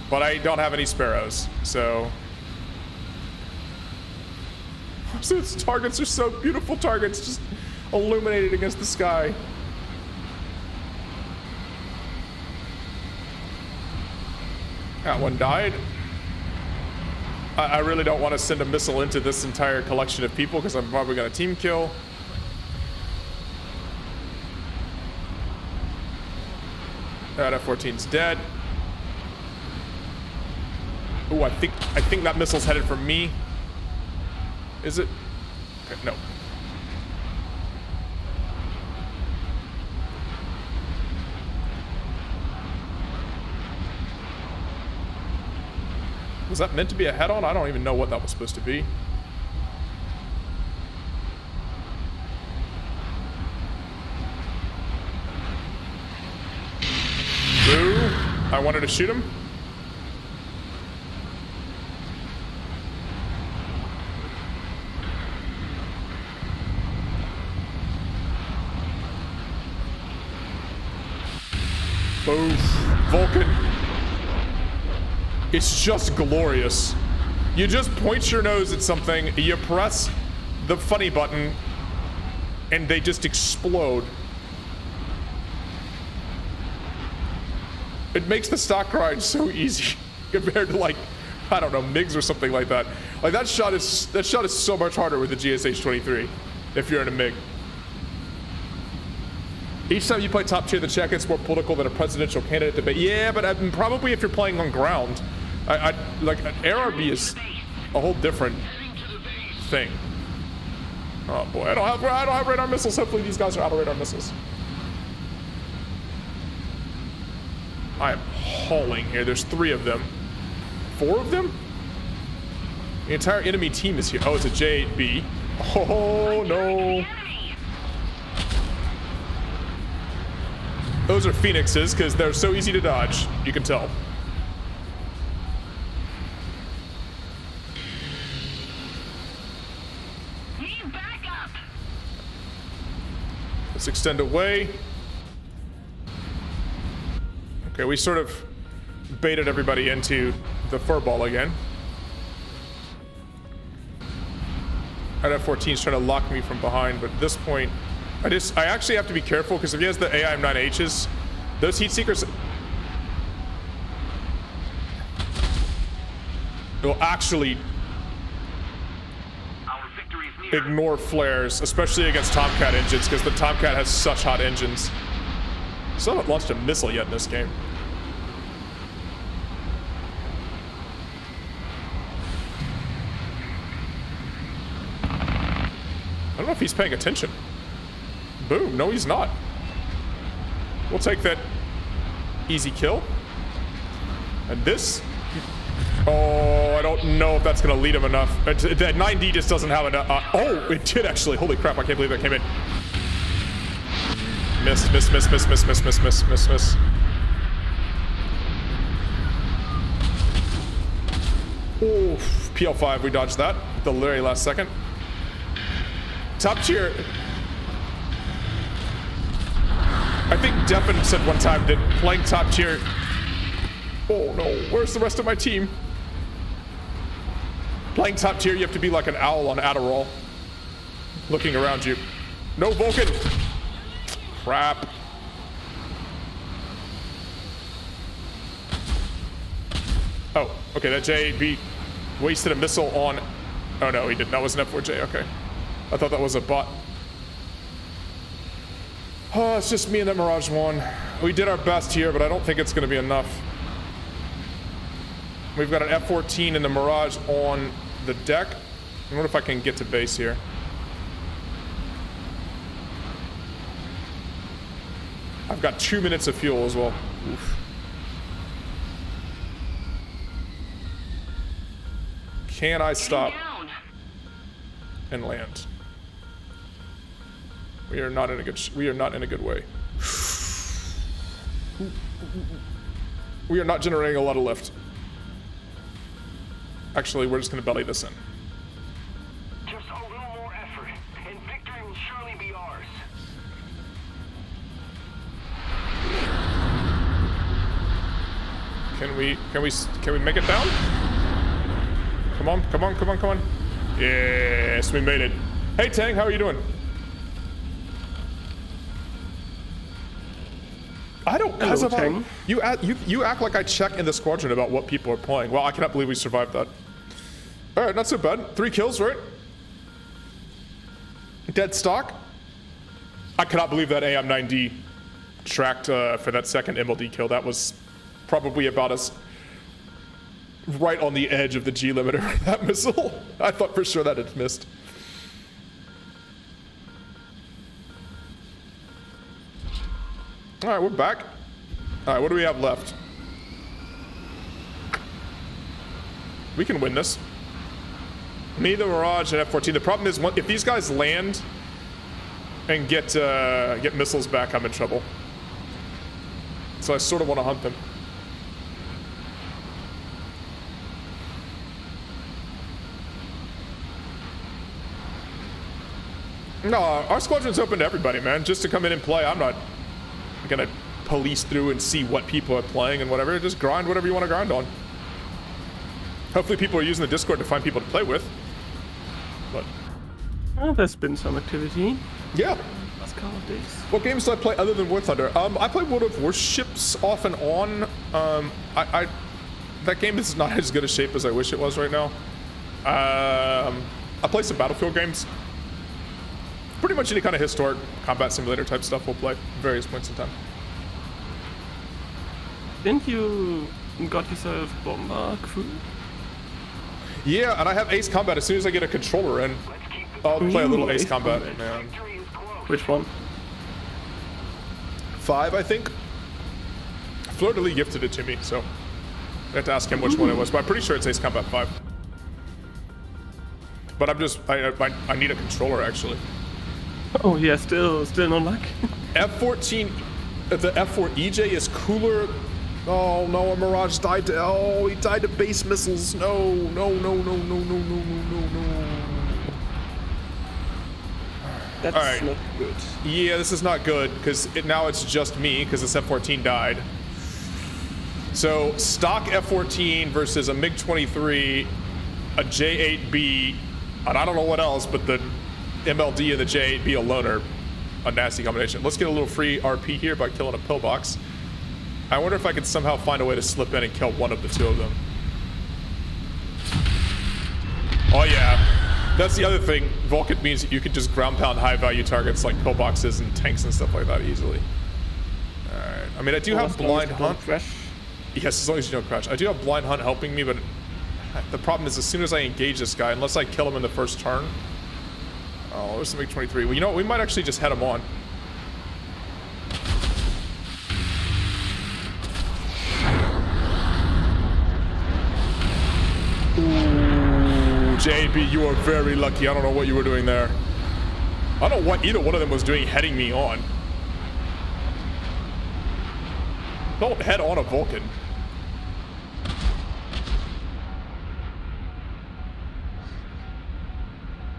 But I don't have any sparrows, so... So its targets are so beautiful targets, just illuminated against the sky. That one died. I really don't want to send a missile into this entire collection of people because I'm probably going to team kill. That F-14's dead. Oh, I think that missile's headed for me. Is it? Okay, no. Was that meant to be a head-on? I don't even know what that was supposed to be. Boo! I wanted to shoot him. Boof. Vulcan. It's just glorious. You just point your nose at something, you press the funny button, and they just explode. It makes the stock ride so easy compared to, like, I don't know, MiGs or something like that. Like, that shot is so much harder with the GSH-23 if you're in a MiG. Each time you play top tier, the chat gets more political than a presidential candidate debate. Yeah, but probably if you're playing on ground. Like, an ARB is a whole different thing. Oh boy, I don't have radar missiles. Hopefully these guys are out of radar missiles. I am hauling here. There's 3 of them. 4 of them? The entire enemy team is here. Oh, it's a J8B. Oh no. Those are Phoenixes because they're so easy to dodge. You can tell. Need backup. Let's extend away. Okay, we sort of baited everybody into the furball again. That F-14's trying to lock me from behind, but at this point, I actually have to be careful because if he has the AIM-9Hs, those heat seekers will actually Our victory is near. ignore flares, especially against Tomcat engines, because the Tomcat has such hot engines. Still haven't launched a missile yet in this game. I don't know if he's paying attention. Boom, no he's not. We'll take that easy kill. And this, oh, I don't know if that's gonna lead him enough. That 9D just doesn't have enough. Oh, it did actually. Holy crap, I can't believe that came in. Miss, miss, miss, miss, miss, miss, miss, miss, miss, miss. Oof, PL5, we dodged that at the very last second. Top tier. I think Devin said one time that playing top tier. Oh no, where's the rest of my team? Playing top tier, you have to be like an owl on Adderall, looking around you. No Vulcan. Crap. Oh, okay, that J8B wasted a missile on. Oh no, he didn't. That was an F4J. Okay, I thought that was a bot. Oh, it's just me and that Mirage 1. We did our best here, but I don't think it's going to be enough. We've got an F-14 and the Mirage on the deck. I wonder if I can get to base here. I've got 2 minutes of fuel as well. Oof. Can I stop and land? We are not in a good way. We are not generating a lot of lift. Actually, we're just going to belly this in. Just a little more effort, and victory will surely be ours. Can we make it down? Come on, come on, come on, come on. Yes, we made it. Hey Tang, how are you doing? I don't. As of you act like I check in the squadron about what people are playing. Well, I cannot believe we survived that. All right, not so bad. 3 kills, right? Dead stock. I cannot believe that AM9D tracked for that second MLD kill. That was probably about as right on the edge of the G limiter for that missile. I thought for sure that had missed. All right, we're back. All right, what do we have left? We can win this. Me, the Mirage, and F-14. The problem is, if these guys land and get missiles back, I'm in trouble. So I sort of want to hunt them. No, our squadron's open to everybody, man. Just to come in and play. I'm not gonna police through and see what people are playing and whatever. Just grind whatever you want to grind on. Hopefully people are using the Discord to find people to play with. But oh, there's been some activity. Yeah. Last couple of days. What games do I play other than War Thunder? I play World of Warships off and on. That game is not as good a shape as I wish it was right now. I play some Battlefield games. Pretty much any kind of historic combat simulator type stuff we'll play at various points in time. Didn't you got yourself Bomber Crew? Yeah, and I have Ace Combat. As soon as I get a controller in, I'll play a little Ace Combat. Man. Which one? 5, I think. Fleur-de-Lis gifted it to me, so I have to ask him which one it was, but I'm pretty sure it's Ace Combat 5. But I need a controller, actually. Oh yeah, still no luck. F-14, the F-4EJ is cooler. Oh no, a Mirage died to, oh, he died to base missiles. No. That's all right. Not good. Yeah, this is not good, because now it's just me, because this F-14 died. So, stock F-14 versus a MiG-23, a J-8B, and I don't know what else, but the MLD and the J-8B alone are a nasty combination. Let's get a little free RP here by killing a pillbox. I wonder if I could somehow find a way to slip in and kill one of the two of them. Oh yeah, that's the other thing. Vulcan means that you can just ground pound high value targets like pillboxes and tanks and stuff like that easily. Alright, I mean I do have blind hunt. Yes, as long as you don't crash. I do have blind hunt helping me, but the problem is as soon as I engage this guy, unless I kill him in the first turn. Oh, there's the MiG-23. Well, you know what? We might actually just head him on. Ooh, JB, you are very lucky. I don't know what you were doing there. I don't know what either one of them was doing heading me on. Don't head on a Vulcan.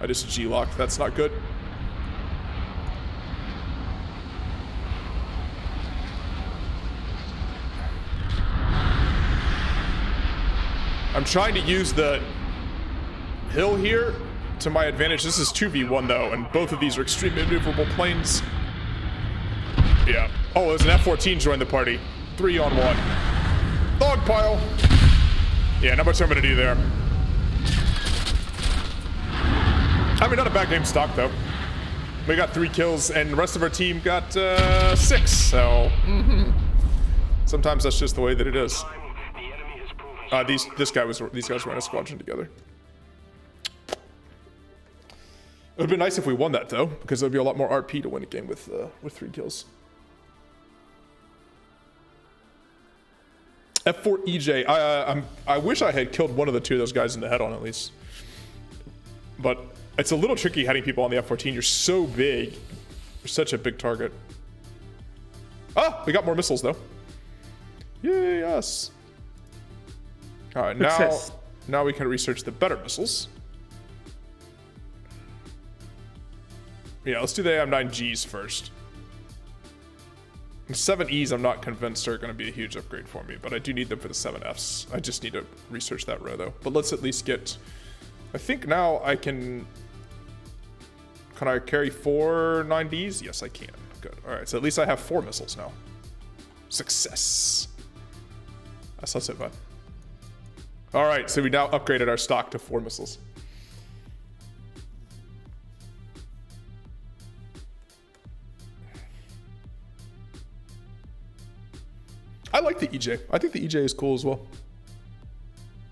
I just G-locked. That's not good. I'm trying to use the hill here to my advantage. This is 2v1 though, and both of these are extremely maneuverable planes. Yeah. Oh, there's an F-14 joined the party. 3 on 1. Dog pile. Yeah, not much I'm gonna do there. I mean, not a bad game stock though. We got 3 kills, and the rest of our team got 6. So sometimes that's just the way that it is. These guys were in a squadron together. It would be nice if we won that though, because there'd be a lot more RP to win a game with 3 kills. F-4EJ. I wish I had killed one of the 2 of those guys in the head on at least, but it's a little tricky heading people on the F-14. You're so big. You're such a big target. Ah, we got more missiles though. Yay, us. All right, now we can research the better missiles. Yeah, let's do the AM-9Gs first. The 7Es I'm not convinced are going to be a huge upgrade for me, but I do need them for the 7Fs. I just need to research that row though. But let's at least get... I think now I can... Can I carry 4 9Ds? Yes, I can. Good. All right, so at least I have 4 missiles now. Success. That's not so bad. All right, so we now upgraded our stock to 4 missiles. like the EJ. I think the EJ is cool as well.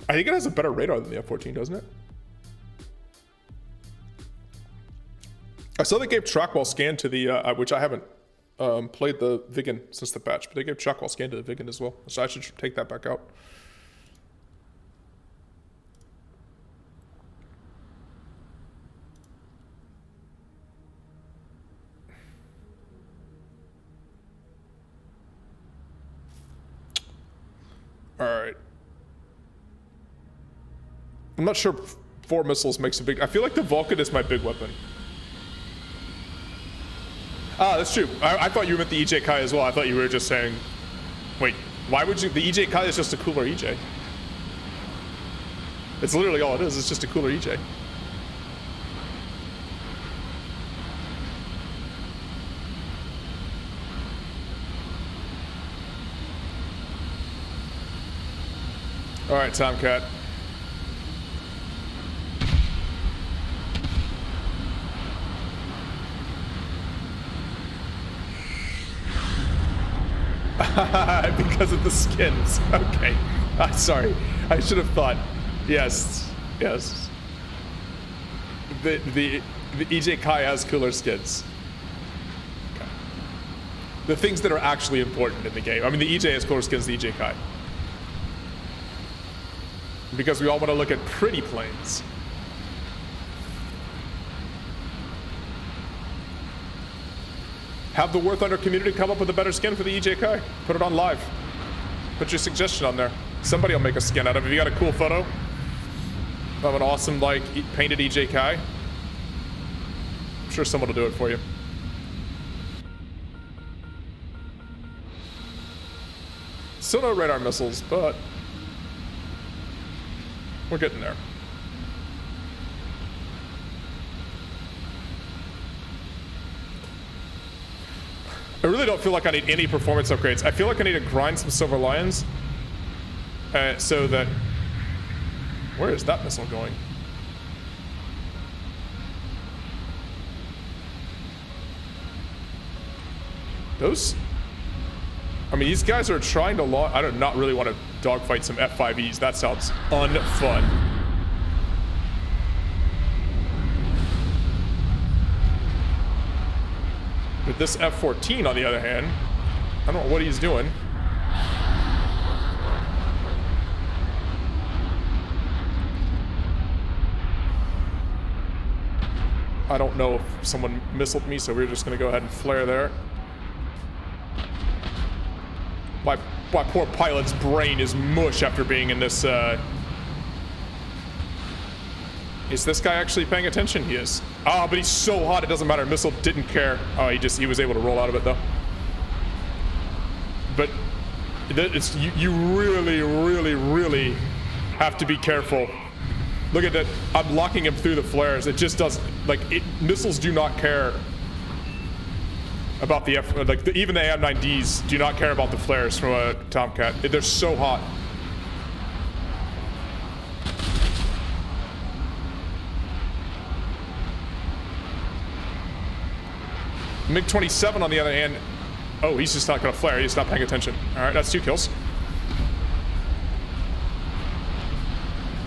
I think it has a better radar than the F-14, doesn't it? I saw they gave track while scan to the, which I haven't played the Viggen since the patch, but they gave track while scan to the Viggen as well. So I should take that back out. All right. I'm not sure 4 missiles makes a big... I feel like the Vulcan is my big weapon. Ah, that's true. I thought you meant the EJ Kai as well. I thought you were just saying... Wait, why would you... The EJ Kai is just a cooler EJ. It's literally all it is. It's just a cooler EJ. All right, Tomcat. Because of the skins. Okay. Sorry. I should have thought. Yes. Yes. The EJ Kai has cooler skins. Okay. The things that are actually important in the game. I mean, the EJ has cooler skins than the EJ Kai. Because we all want to look at pretty planes. Have the War Thunder community come up with a better skin for the EJ Kai. Put it on live. Put your suggestion on there. Somebody will make a skin out of it. If you got a cool photo of an awesome, like, painted EJ Kai, I'm sure someone will do it for you. Still no radar missiles, but we're getting there. I really don't feel like I need any performance upgrades. I feel like I need to grind some Silver Lions so that... Where is that missile going? Those... I mean, these guys are trying to launch... I do not really want to dogfight some F5Es. That sounds unfun. But this F-14, on the other hand, I don't know what he's doing. I don't know if someone missiled me, so we're just going to go ahead and flare there. My poor pilot's brain is mush after being in this, Is this guy actually paying attention? He is. Ah, but he's so hot it doesn't matter. Missile didn't care. Oh, he was able to roll out of it though. But it's you really, really, really have to be careful. Look at that. I'm locking him through the flares. It just doesn't, like, missiles do not care about the even the AM9Ds do not care about the flares from a Tomcat. They're so hot. MiG-27 on the other hand, oh, he's just not gonna flare. He's not paying attention. All right, that's 2 kills.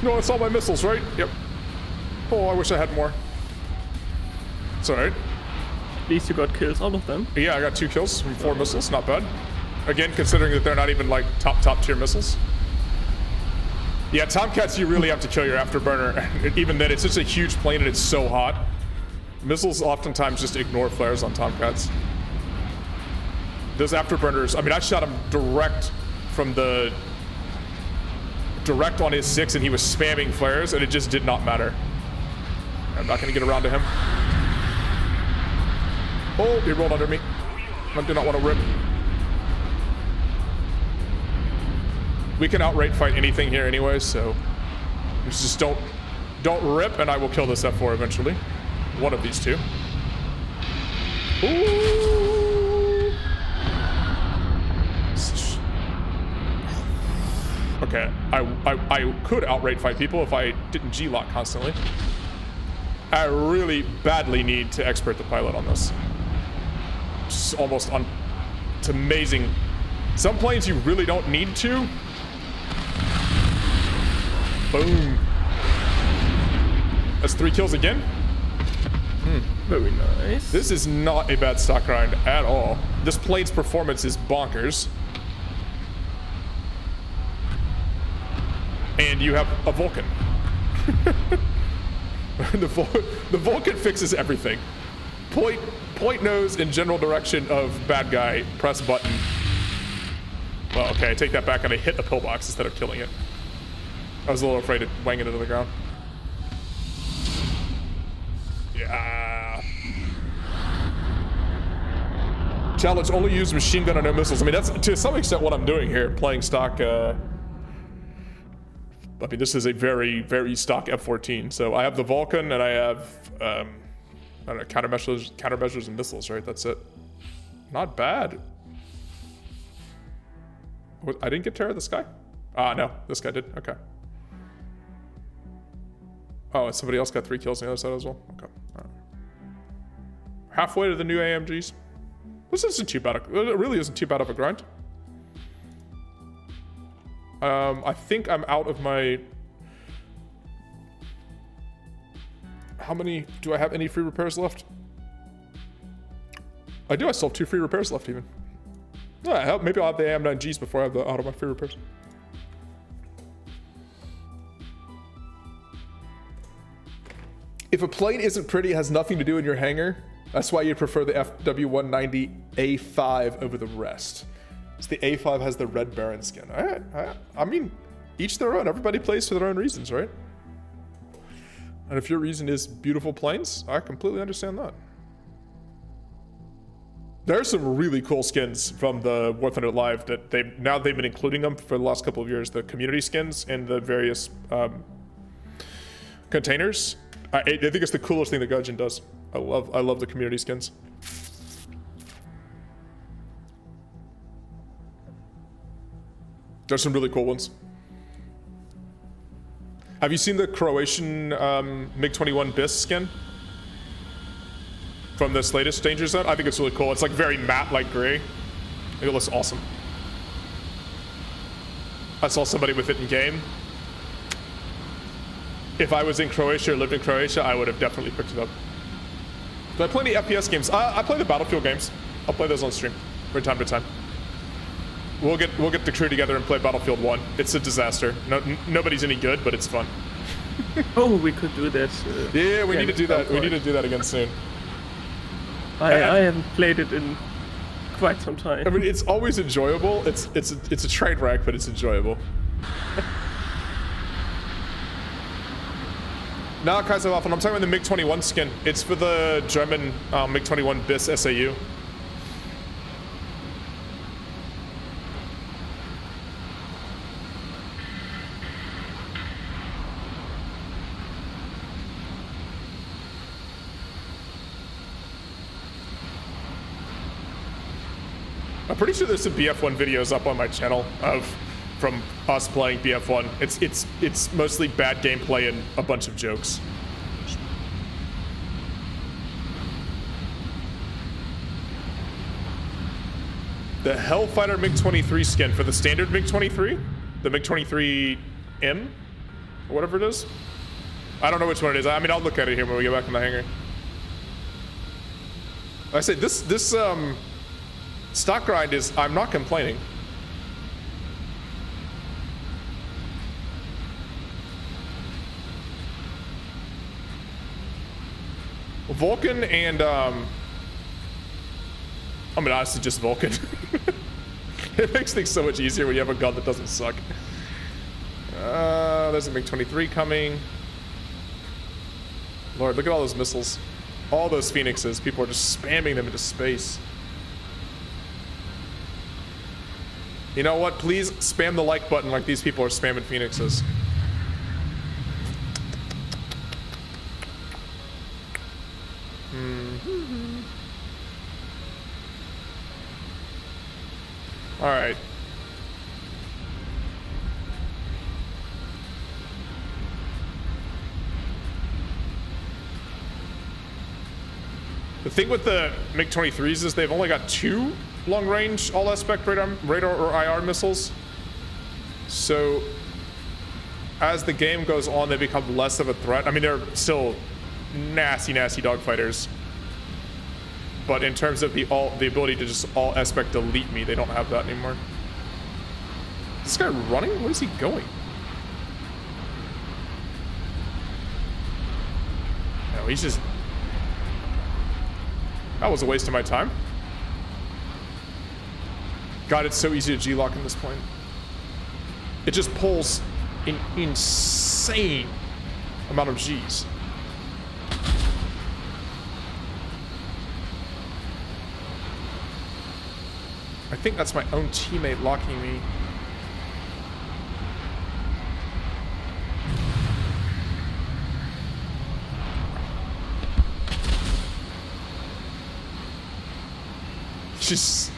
No, it's all my missiles, right? Yep. Oh, I wish I had more. It's all right. At least you got kills out of them. Yeah, I got 2 kills from 4 missiles. Not bad. Again, considering that they're not even like top tier missiles. Yeah, Tomcats, you really have to kill your afterburner. Even then, it's such a huge plane and it's so hot. Missiles oftentimes just ignore flares on Tomcats. Those afterburners, I mean, I shot him direct on his 6 and he was spamming flares and it just did not matter. I'm not gonna get around to him. Oh, he rolled under me. I do not want to rip. We can outright fight anything here anyway, so just don't rip and I will kill this F4 eventually. One of these two. Ooh. Okay, I could outright fight people if I didn't G-lock constantly. I really badly need to expert the pilot on this. It's almost it's amazing Some planes you really don't need to. Boom. That's 3 kills again. Very nice. This is not a bad stock grind at all. This plane's performance is bonkers. And you have a Vulcan. The Vulcan fixes everything. Point nose in general direction of bad guy, press button. Well, okay, I take that back and I hit the pillbox instead of killing it. I was a little afraid to wang it into the ground. Yeah. Challenge, only use machine gun and no missiles. I mean, that's to some extent what I'm doing here, playing stock. I mean, this is a very, very stock F-14. So I have the Vulcan and I have, I don't know, countermeasures and missiles, right? That's it. Not bad. I didn't get Terror of the Sky? No, this guy did. Okay. Oh, and somebody else got 3 kills on the other side as well. Okay. All right. Halfway to the new AMGs. This isn't too bad. It really isn't too bad of a grind. I think I'm out of my... How many... Do I have any free repairs left? I do. I still have 2 free repairs left even. Yeah, maybe I'll have the AM9Gs before I have the out of my free repairs. If a plane isn't pretty, it has nothing to do in your hangar. That's why you prefer the WW1 A5 over the rest. So the A5 has the Red Baron skin. All right. I mean, each their own. Everybody plays for their own reasons, right? And if your reason is beautiful planes, I completely understand that. There are some really cool skins from the War Thunder Live that they've been including them for the last couple of years. The community skins and the various containers. I think it's the coolest thing that Gaijin does. I love the community skins. There's some really cool ones. Have you seen the Croatian MiG-21 BIS skin? From this latest Danger Zone? I think it's really cool. It's like very matte, like gray. It looks awesome. I saw somebody with it in game. If I was in Croatia or lived in Croatia, I would have definitely picked it up. Do I play any FPS games? I play the Battlefield games. I'll play those on stream from time to time. We'll get the crew together and play Battlefield 1. It's a disaster. Nobody's any good, but it's fun. Oh, we could do that. Yeah, we need to do that. We need to do that again soon. I haven't played it in quite some time. I mean, it's always enjoyable. It's a train wreck, but it's enjoyable. Now, Kaiserwaffen, I'm talking about the MiG-21 skin. It's for the German MiG-21 BIS SAU. I'm pretty sure there's some BF1 videos up on my channel from us playing BF1. It's mostly bad gameplay and a bunch of jokes. The Hellfighter MiG-23 skin for the standard MiG-23, the MiG-23M, or whatever it is. I don't know which one it is. I mean, I'll look at it here when we get back in the hangar. Like I say, this stock grind is, I'm not complaining. Vulcan and, I mean, honestly, just Vulcan. It makes things so much easier when you have a gun that doesn't suck. There's a MiG-23 coming. Lord, look at all those missiles. All those Phoenixes. People are just spamming them into space. You know what? Please spam the like button like these people are spamming Phoenixes. All right. The thing with the MiG-23s is they've only got 2 long range, all aspect radar or IR missiles. So as the game goes on, they become less of a threat. I mean, they're still nasty dogfighters. But in terms of the ability to just all aspect delete me, they don't have that anymore. Is this guy running? Where is he going? No, he's just... That was a waste of my time. God, it's so easy to G-lock in this plane. It just pulls an insane amount of Gs. I think that's my own teammate locking me. Just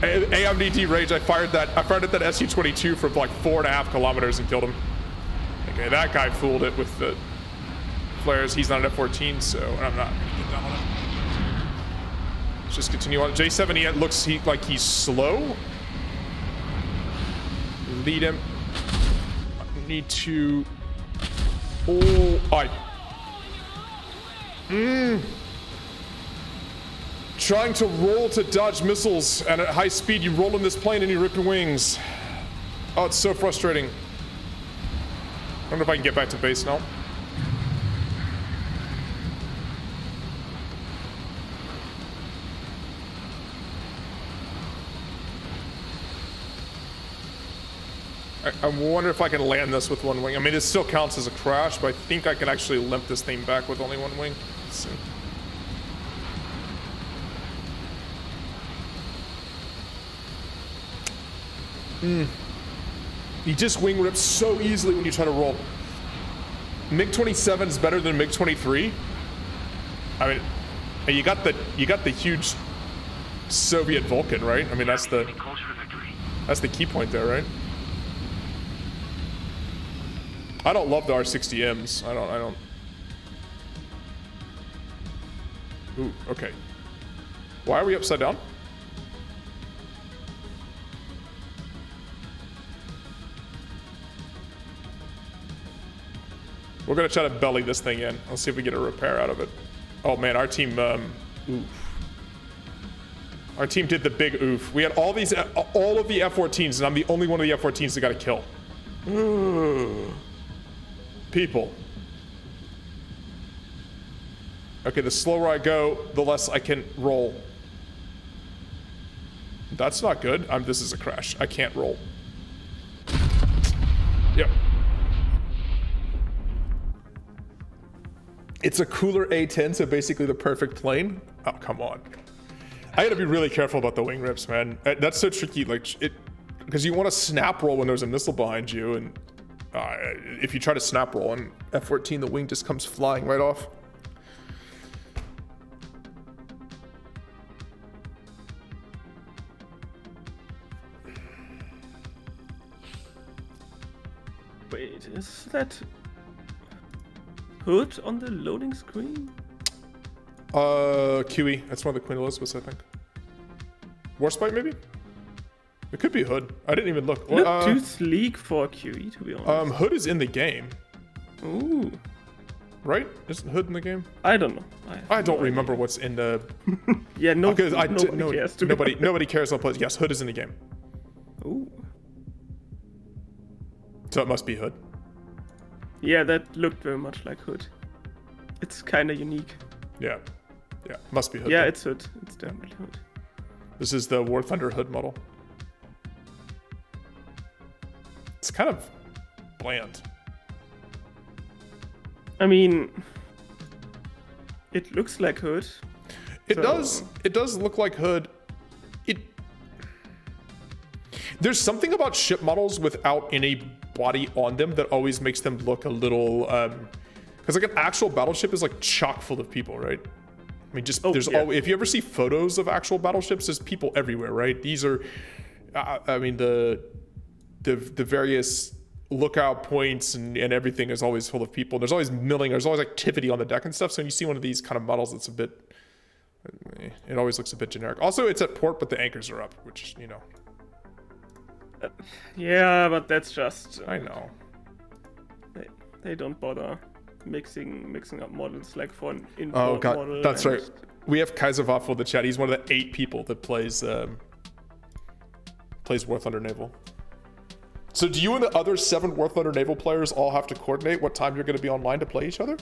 AMDT rage. I fired at that SU-22 from like 4.5 kilometers and killed him. Okay, that guy fooled it with the flares. He's not an F-14, so I'm not gonna get down on it. Let's just continue on. J7E looks like he's slow. Lead him. I need to. Trying to roll to dodge missiles, and at high speed you roll in this plane and you rip your wings. Oh, it's so frustrating. I wonder if I can get back to base now. I wonder if I can land this with one wing. I mean, it still counts as a crash, but I think I can actually limp this thing back with only one wing. Let's see. You just wing rip so easily when you try to roll. MiG-27 is better than MiG-23. I mean, you got the huge Soviet Vulcan, right? I mean, that's the key point there, right? I don't love the R60Ms. I don't. Ooh, okay. Why are we upside down? We're gonna try to belly this thing in. Let's see if we get a repair out of it. Oh man, our team, oof. Our team did the big oof. We had all of the F-14s, and I'm the only one of the F-14s that got a kill. People. Okay, the slower I go, the less I can roll. That's not good. This is a crash. I can't roll. Yep. It's a cooler A-10, so basically the perfect plane. Oh, come on. I gotta be really careful about the wing rips, man. That's so tricky, like, because you want to snap roll when there's a missile behind you, and if you try to snap roll on F-14, the wing just comes flying right off. Wait, is that hood on the loading screen? QE. That's one of the Queen Elizabeths, I think. Warspite, maybe? It could be hood. I didn't even look. Look too sleek for QE, to be honest. Hood is in the game. Ooh. Right? Isn't hood in the game? I don't know. I don't remember what's in the... Yeah, nobody cares. Nobody cares. Yes, hood is in the game. Ooh. So it must be hood. Yeah, that looked very much like hood. It's kind of unique. Yeah. Yeah, must be hood. Yeah, though. it's hood. It's definitely hood. This is the War Thunder hood model. It's kind of bland. I mean, it looks like hood. It does look like hood. There's something about ship models without any body on them that always makes them look a little because like an actual battleship is like chock full of people, right? I mean, just if you ever see photos of actual battleships, there's people everywhere, right? These are I mean the various lookout points and everything is always full of people. There's always milling, there's always activity on the deck and stuff. So when you see one of these kind of models that's a bit It always looks a bit generic. Also, it's at port, but the anchors are up, which, you know. Yeah, but that's just... I know. They don't bother mixing up models like for an Oh, import God. model. That's right. We have Kaiser Waffle in the chat. He's one of the 8 people that plays War Thunder Naval. So do you and the other 7 War Thunder Naval players all have to coordinate what time you're going to be online to play each other?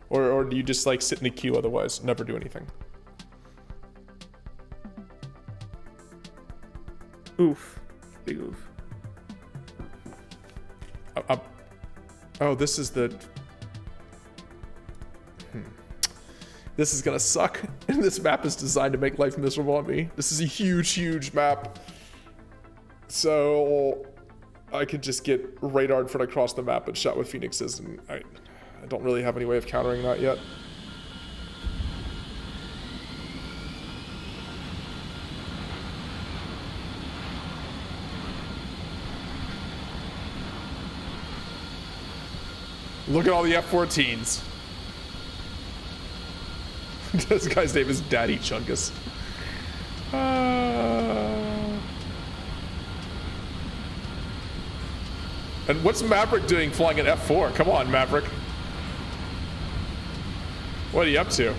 Or do you just like sit in the queue otherwise, never do anything? Oof. Big oof. Oh, this is the... This is gonna suck. And this map is designed to make life miserable on me. This is a huge, huge map. So I could just get radared from across the map and shot with Phoenixes, and I don't really have any way of countering that yet. Look at all the F-14s. This guy's name is Daddy Chungus. And what's Maverick doing flying an F4? Come on, Maverick. What are you up to?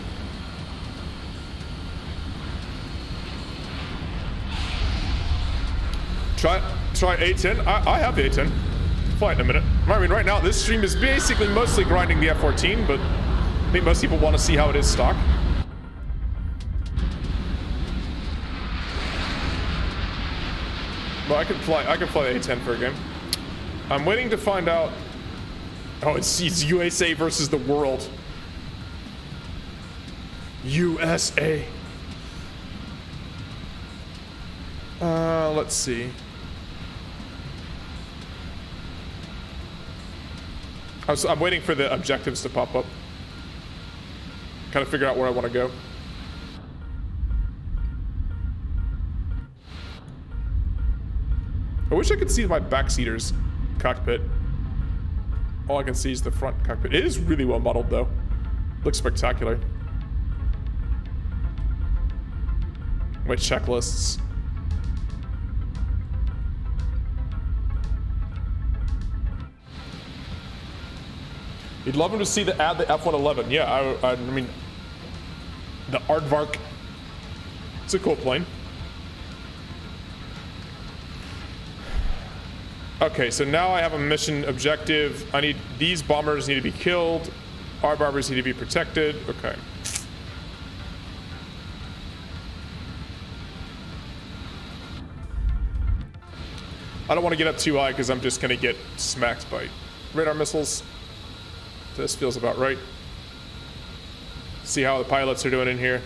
Try A10. I have the A10. Fly it in a minute. I mean, right now this stream is basically mostly grinding the F-14, but I think most people want to see how it is stock. Well, I could fly the A10 for a game. I'm waiting to find out. Oh, it's USA versus the world. USA. Let's see. I'm waiting for the objectives to pop up. Kind of figure out where I want to go. I wish I could see my backseater's cockpit. All I can see is the front cockpit. It is really well modeled, though. Looks spectacular. My checklists. You'd love him to see add the F-111. Yeah, I mean, the Aardvark. It's a cool plane. Okay, so now I have a mission objective. These bombers need to be killed. Our bombers need to be protected. Okay. I don't want to get up too high because I'm just going to get smacked by radar missiles. This feels about right. See how the pilots are doing in here.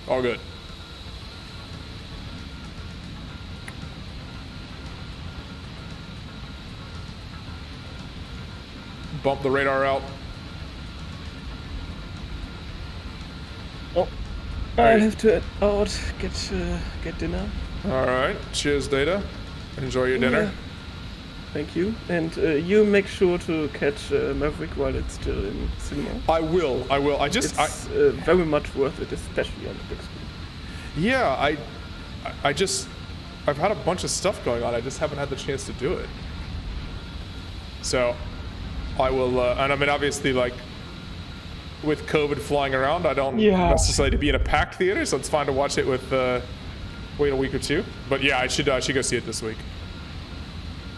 All good. Bump the radar out. Oh, I have to get dinner. All right. Cheers, Data. Enjoy your dinner. Yeah. Thank you. And you make sure to catch Maverick while it's still in cinema. I will. It's very much worth it, especially on the big screen. Yeah, I've had a bunch of stuff going on. I just haven't had the chance to do it. So I will, and I mean, obviously, like, with COVID flying around, I don't necessarily be in a packed theater, so it's fine to watch it with, wait a week or two. But yeah, I should go see it this week.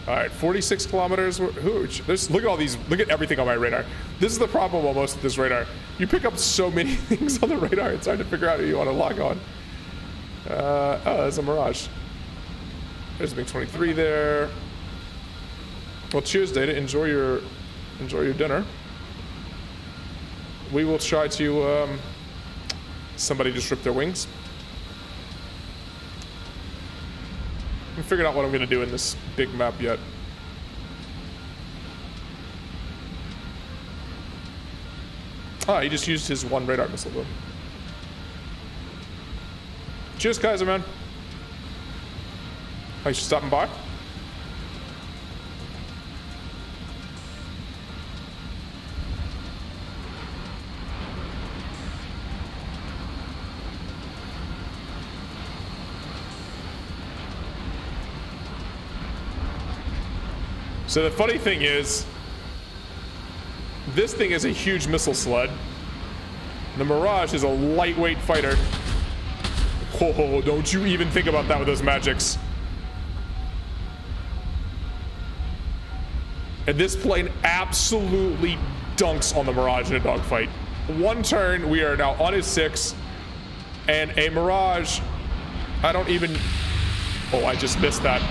All right, 46 kilometers. Look at all these, look at everything on my radar. This is the problem with most of this radar. You pick up so many things on the radar, it's hard to figure out who you want to log on. Oh, there's a Mirage. There's a big 23 there. Well, cheers, Data. Enjoy your dinner. We will try to, somebody just ripped their wings. I haven't figured out what I'm going to do in this big map yet. Ah, he just used his one radar missile though. Cheers, Kaiser, man. Thanks for stopping by. So the funny thing is, this thing is a huge missile sled. The Mirage is a lightweight fighter. Oh, don't you even think about that with those magics. And this plane absolutely dunks on the Mirage in a dogfight. One turn, we are now on his 6, and a Mirage, I don't even, oh, I just missed that.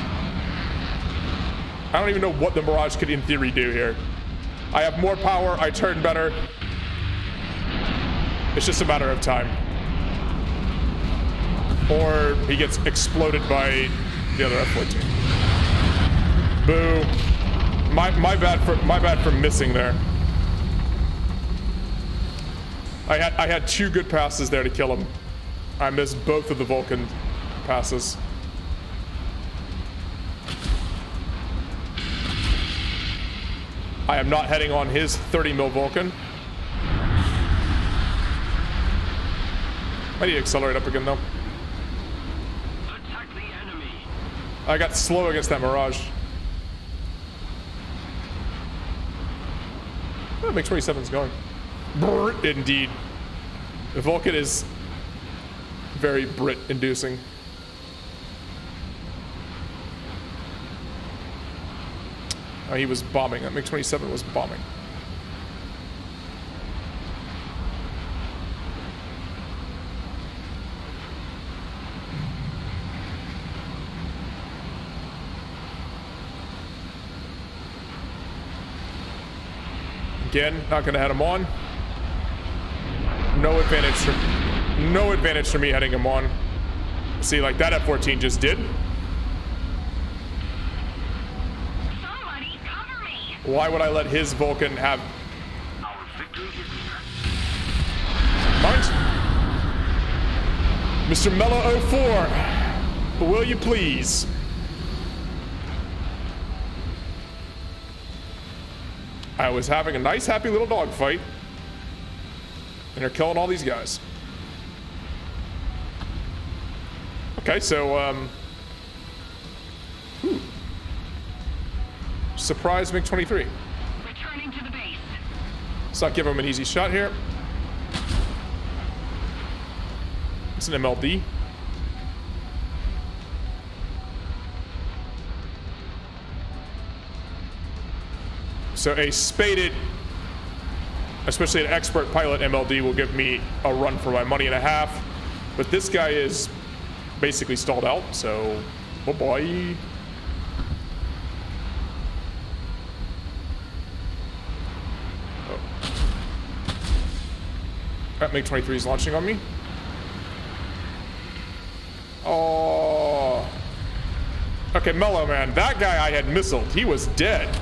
I don't even know what the Mirage could in theory do here. I have more power, I turn better. It's just a matter of time. Or he gets exploded by the other F-14. Boo. My bad for missing there. I had 2 good passes there to kill him. I missed both of the Vulcan passes. I am not heading on his 30 mil Vulcan. I need to accelerate up again though. Attack the enemy. I got slow against that Mirage. Oh, MiG-27's going. Brr, indeed. The Vulcan is very Brit-inducing. Oh, he was bombing. That MiG-27 was bombing. Again, not gonna head him on. No advantage for me heading him on. See, like that F-14 just did. Somebody cover me. Why would I let his Vulcan have... Our victory is Mind? Mr. Mello 04, will you please? I was having a nice, happy little dogfight, and they're killing all these guys. Okay, so, surprise MiG-23. returning to the base. Let's not give him an easy shot here. It's an MLD. So a spaded, especially an expert pilot MLD will give me a run for my money and a half. But this guy is basically stalled out, so oh boy. Oh. That MiG-23 is launching on me. Oh. Okay, Mellow Man, that guy I had missiled, he was dead.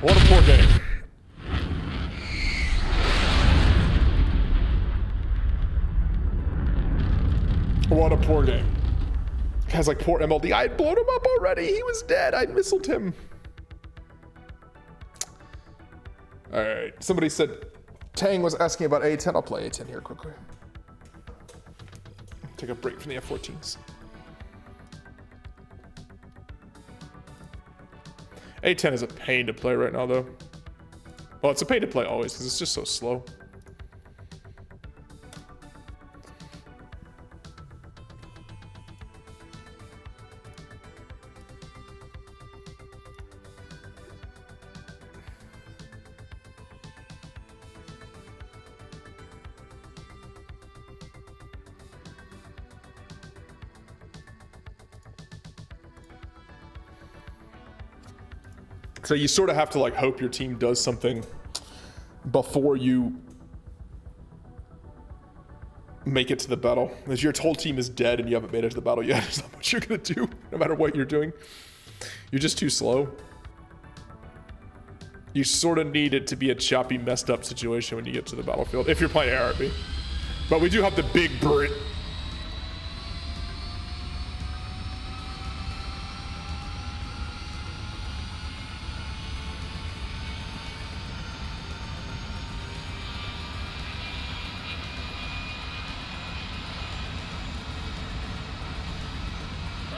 What a poor game. What a poor game. Guy's like, poor MLD. I had blown him up already. He was dead. I'd missiled him. All right. Somebody said Tang was asking about A10. I'll play A10 here quickly. Take a break from the F-14s. A10 is a pain to play right now, though. Well, it's a pain to play always, because it's just so slow. So you sort of have to like hope your team does something before you make it to the battle. If your whole team is dead and you haven't made it to the battle yet, there's not much you're gonna do, no matter what you're doing. You're just too slow. You sort of need it to be a choppy, messed up situation when you get to the battlefield, if you're playing ARB. But we do have the big Brit.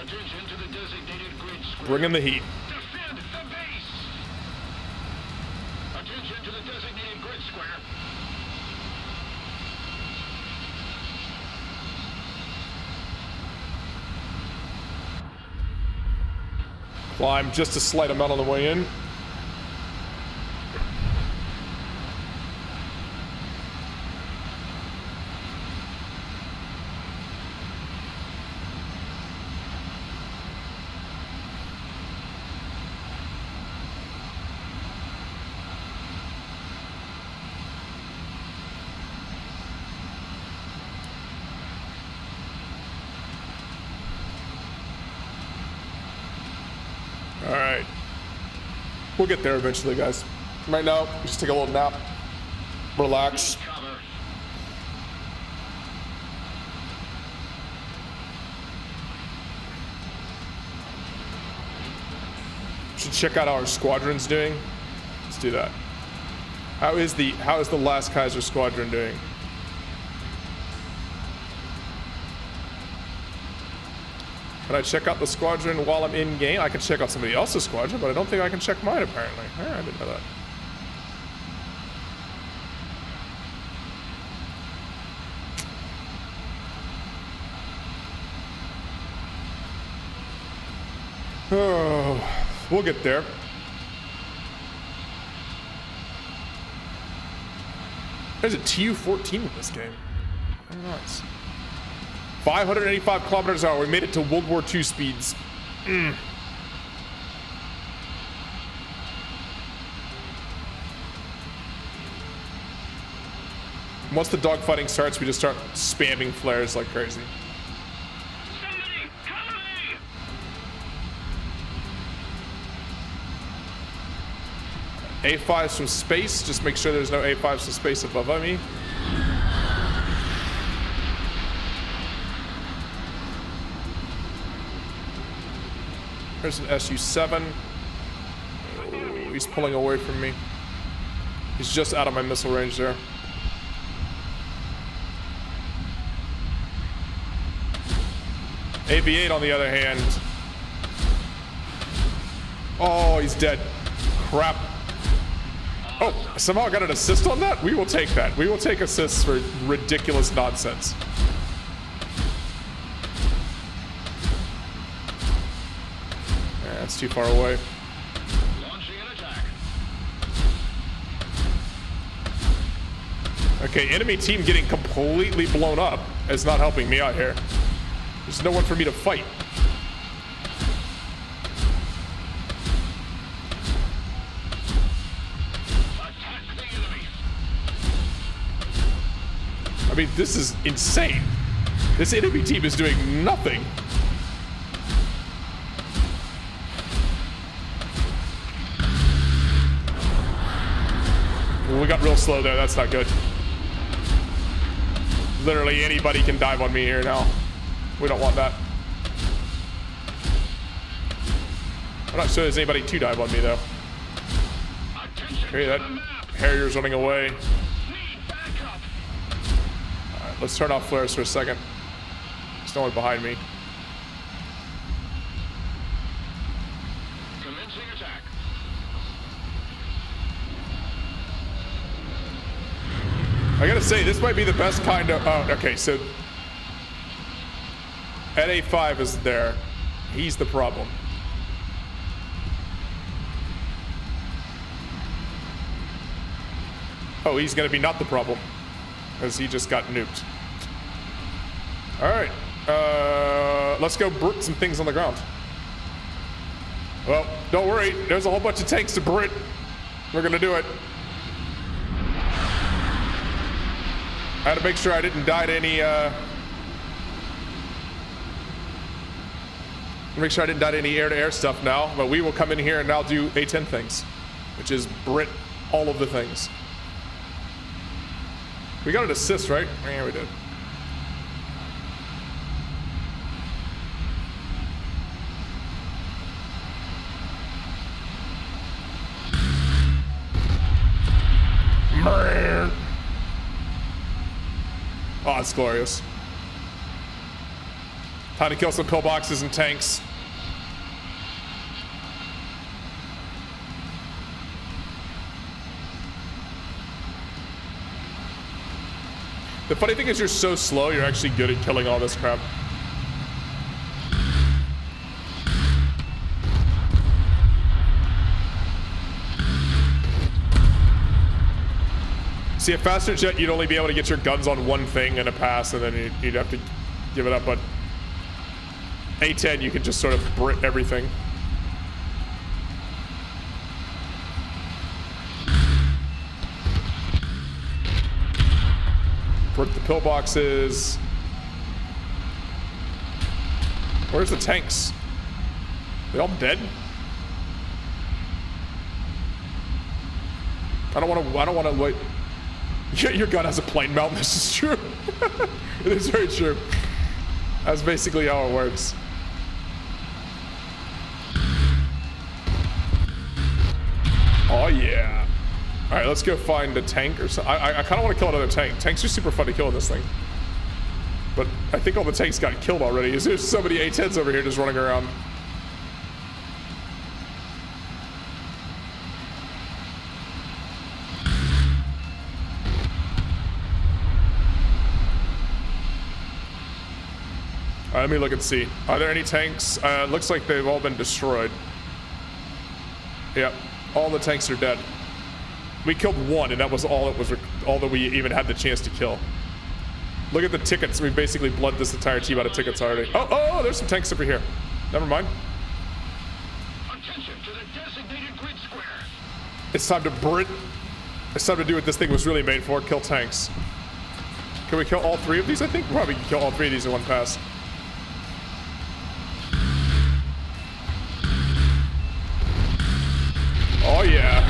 Attention to the designated grid square. Bring in the heat. Defend the base. Attention to the designated grid square. Climb just a slight amount on the way in. All right. We'll get there eventually, guys. Right now, just take a little nap. Relax. Cover. Should check out how our squadron's doing. Let's do that. How is the LastKaiser Squadron doing? Can I check out the squadron while I'm in game? I can check out somebody else's squadron, but I don't think I can check mine apparently. I didn't know that. Oh, we'll get there. There's a Tu-14 in this game. Oh, nice. 585 kilometers an hour. We made it to World War II speeds. Once the dogfighting starts, we just start spamming flares like crazy. Somebody cover me! A5s from space. Just make sure there's no A5s from space above me. There's an Su-7. Oh, he's pulling away from me. He's just out of my missile range there. AV-8 on the other hand. Oh, he's dead. Crap. Oh, somehow I got an assist on that? We will take that. We will take assists for ridiculous nonsense. That's too far away. Launching an attack. Okay, enemy team getting completely blown up is not helping me out here. There's no one for me to fight. Attack the enemy. I mean, this is insane. This enemy team is doing nothing. We got real slow there. That's not good. Literally anybody can dive on me here now. We don't want that. I'm not sure there's anybody to dive on me though. Okay, that Harrier's running away. Alright, let's turn off flares for a second. There's no one behind me. Commencing attack. I gotta say, this might be the best kind of... Oh, okay, so... At A5 is there. He's the problem. Oh, he's gonna be not the problem. Because he just got nuked. Alright. Let's go Brit some things on the ground. Well, don't worry. There's a whole bunch of tanks to Brit. We're gonna do it. I had to make sure I didn't die to any, make sure I didn't die to any air-to-air stuff now, but we will come in here and now do A10 things, which is Brit all of the things. We got an assist, right? Yeah, we did. Man. Oh, it's glorious. Time to kill some pillboxes and tanks. The funny thing is you're so slow, you're actually good at killing all this crap. See, a faster jet, you'd only be able to get your guns on one thing in a pass, and then you'd have to give it up, but A-10, you can just sort of Brit everything. Brit the pillboxes. Where's the tanks? They all dead? I don't want to wait. Your gun has a plane mount. This is true. It is very true. That's basically how it works. Oh yeah. All right, let's go find a tank or something. I kind of want to kill another tank. Tanks are super fun to kill in this thing. But I think all the tanks got killed already. There's so many A-10s over here just running around. All right, let me look and see. Are there any tanks? Looks like they've all been destroyed. Yep, all the tanks are dead. We killed one, and that was all that we even had the chance to kill. Look at the tickets. We basically bled this entire team out of tickets already. Oh, there's some tanks over here. Never mind. Attention to the designated grid square. It's time to Brit. It's time to do what this thing was really made for, kill tanks. Can we kill all three of these, I think? Probably can kill all three of these in one pass. Oh, yeah.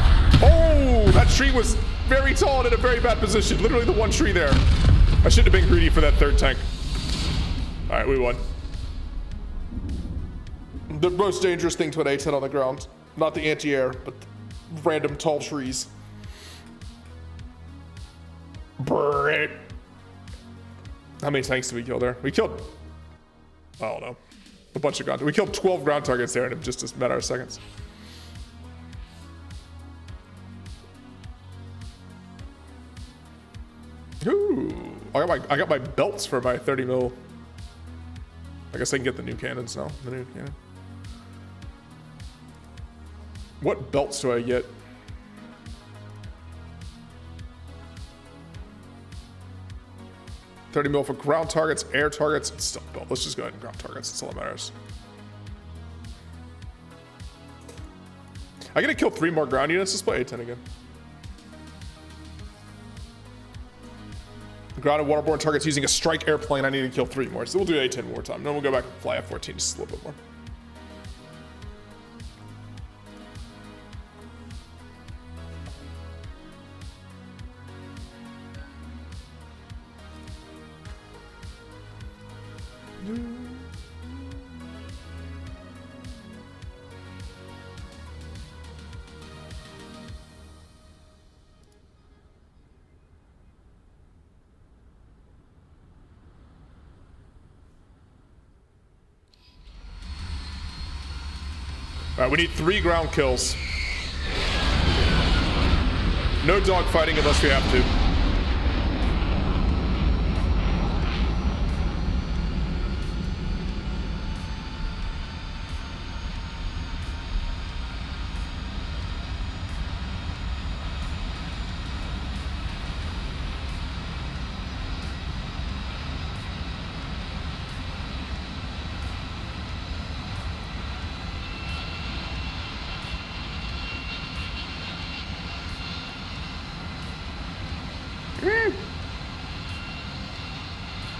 Oh, that tree was very tall and in a very bad position. Literally the one tree there. I shouldn't have been greedy for that third tank. All right, we won. The most dangerous thing to an A-10 on the ground. Not the anti-air, but random tall trees. Brrrt. How many tanks did we kill there? We killed, I don't know, a bunch of ground. We killed 12 ground targets there in just a matter of seconds. Ooh, I got my belts for my 30 mil. I guess I can get the new cannons now. The new cannon. What belts do I get? $30 mil for ground targets, air targets. It's still a belt. Let's just go ahead and ground targets. That's all that matters. I gotta kill 3 more ground units. Let's play A-10 again. Ground and waterborne targets using a strike airplane. I need to kill 3 more. So we'll do A-10 one more time. Then we'll go back and fly F-14 just a little bit more. All right, we need 3 ground kills. No dogfighting unless we have to.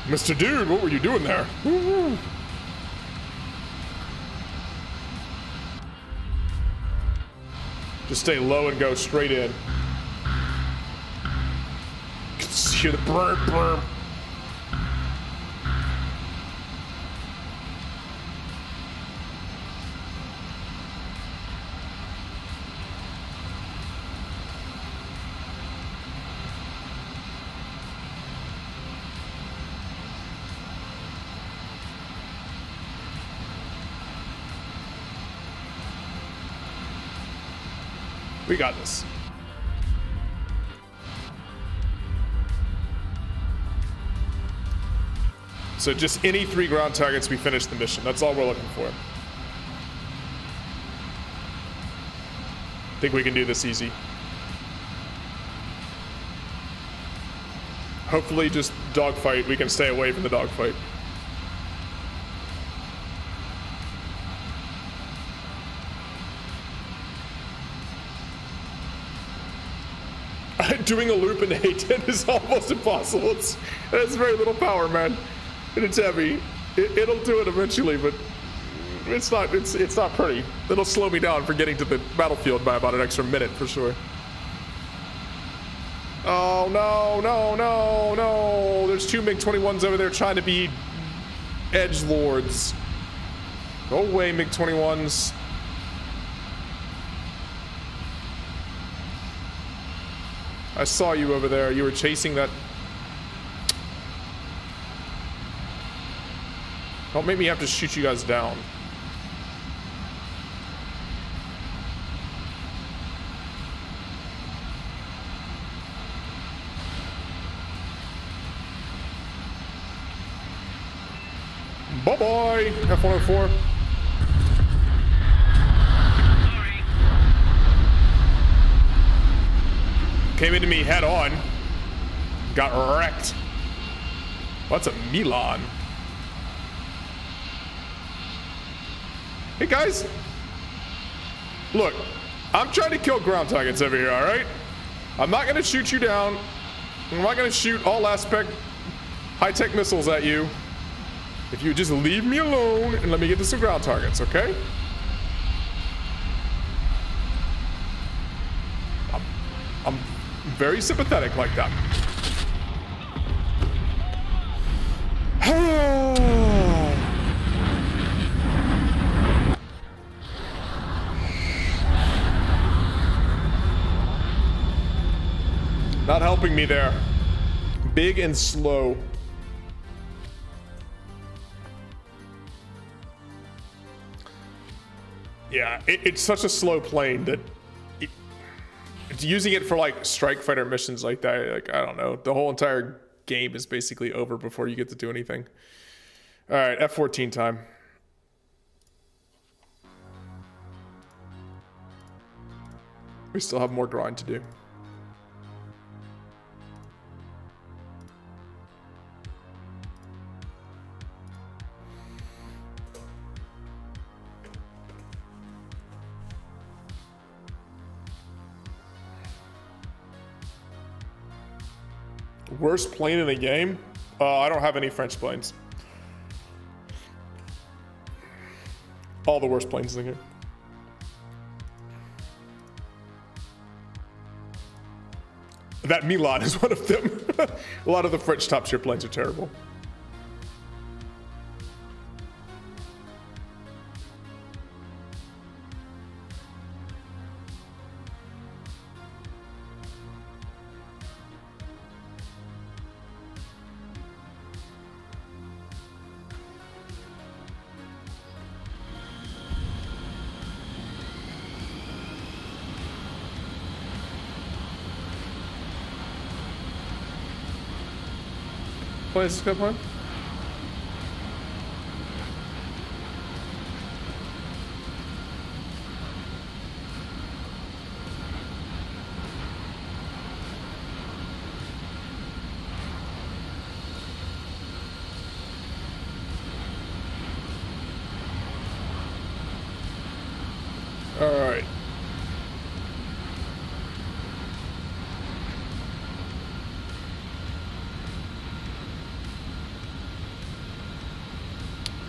Mr. Dude, what were you doing there? Woo-hoo. Just stay low and go straight in. You can hear the burp, burp. We got this. So just any 3 ground targets, we finish the mission. That's all we're looking for. I think we can do this easy. Hopefully just dogfight. We can stay away from the dogfight. Doing a loop in A10 is almost impossible. It has very little power, man. And it's heavy. It'll do it eventually, but it's not pretty. It'll slow me down for getting to the battlefield by about an extra minute for sure. Oh no, no, no, no. There's 2 MiG-21s over there trying to be edgelords. Go away, MiG-21s. I saw you over there. You were chasing that. Don't make me have to shoot you guys down. Bye-bye, F-104. Came into me head on. Got wrecked. What's a Milan? Hey guys. Look, I'm trying to kill ground targets over here, alright? I'm not gonna shoot you down. I'm not gonna shoot all aspect high-tech missiles at you. If you just leave me alone and let me get to some ground targets, okay? I'm very sympathetic like that. Not helping me there. Big and slow. Yeah, it's such a slow plane that it's using it for like strike fighter missions like that. Like, I don't know. The whole entire game is basically over before you get to do anything. All right, F-14 time. We still have more grind to do. Worst plane in the game? I don't have any French planes. All the worst planes in the game. That Milan is one of them. A lot of the French top tier planes are terrible. Is this a good one? All right.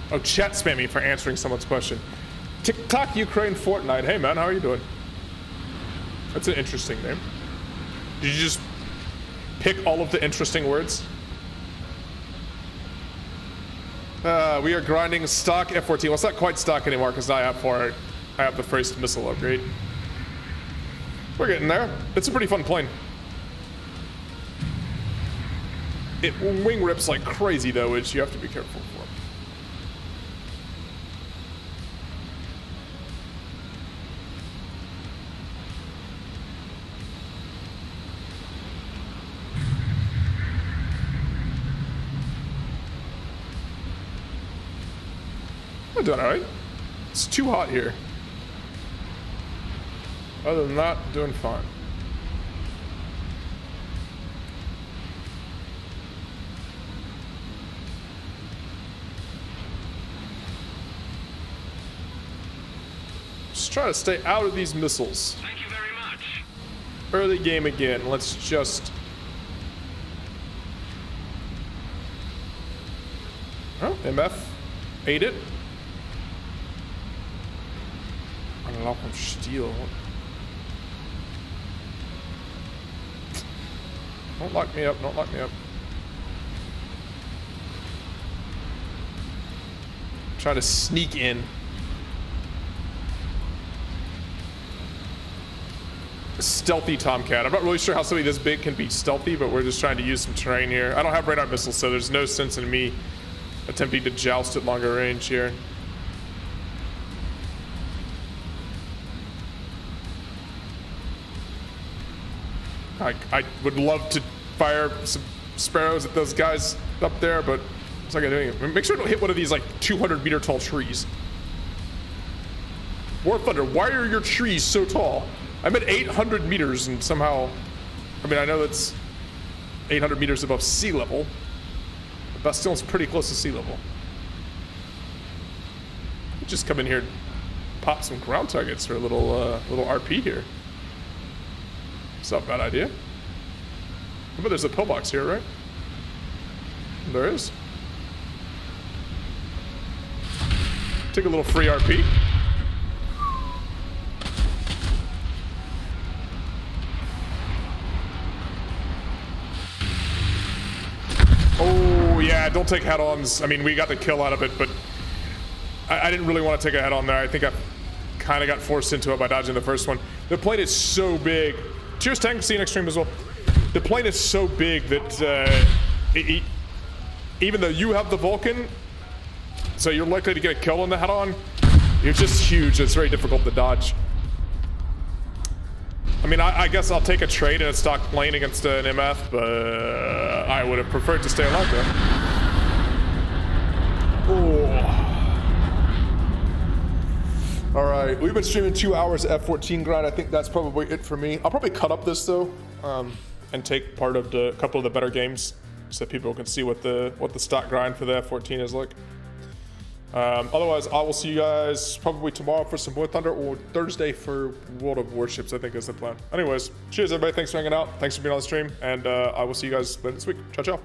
Oh, chat spam me for answering someone's question. TikTok, Ukraine, Fortnite. Hey man, how are you doing? That's an interesting name. Did you just pick all of the interesting words? We are grinding stock F-14. Well, it's not quite stock anymore because I have the first missile upgrade. We're getting there. It's a pretty fun plane. It wing rips like crazy though, which you have to be careful for. doing all right. It's too hot here. Other than that, doing fine. Just try to stay out of these missiles. Thank you very much. Early game again. Let's just... Oh, MF ate it. Unlock from steel. Don't lock me up, don't lock me up. Try to sneak in. Stealthy Tomcat. I'm not really sure how something this big can be stealthy, but we're just trying to use some terrain here. I don't have radar missiles, so there's no sense in me attempting to joust at longer range here. I would love to fire some sparrows at those guys up there, but what's I doing it? Make sure I don't hit one of these like 200-meter tall trees. War Thunder, why are your trees so tall? I'm at 800 meters and somehow, I mean, I know that's 800 meters above sea level, but Bastion's pretty close to sea level. Just come in here and pop some ground targets for a little RP here. It's not a bad idea. But there's a pillbox here, right? There is. Take a little free RP. Oh, yeah, don't take head-ons. I mean, we got the kill out of it, but I didn't really want to take a head-on there. I think I kind of got forced into it by dodging the first one. The plane is so big. Cheers, Tank. See you next stream as well. The plane is so big that even though you have the Vulcan, so you're likely to get a kill on the head-on, you're just huge. It's very difficult to dodge. I mean, I guess I'll take a trade in a stock plane against an MF, but I would have preferred to stay alive there. Oh. All right, we've been streaming 2 hours of F-14 grind. I think that's probably it for me. I'll probably cut up this though, and take part of a couple of the better games so that people can see what the stock grind for the F-14 is like. Otherwise, I will see you guys probably tomorrow for some War Thunder or Thursday for World of Warships, I think is the plan. Anyways, cheers everybody. Thanks for hanging out. Thanks for being on the stream. And I will see you guys later this week. Ciao, ciao.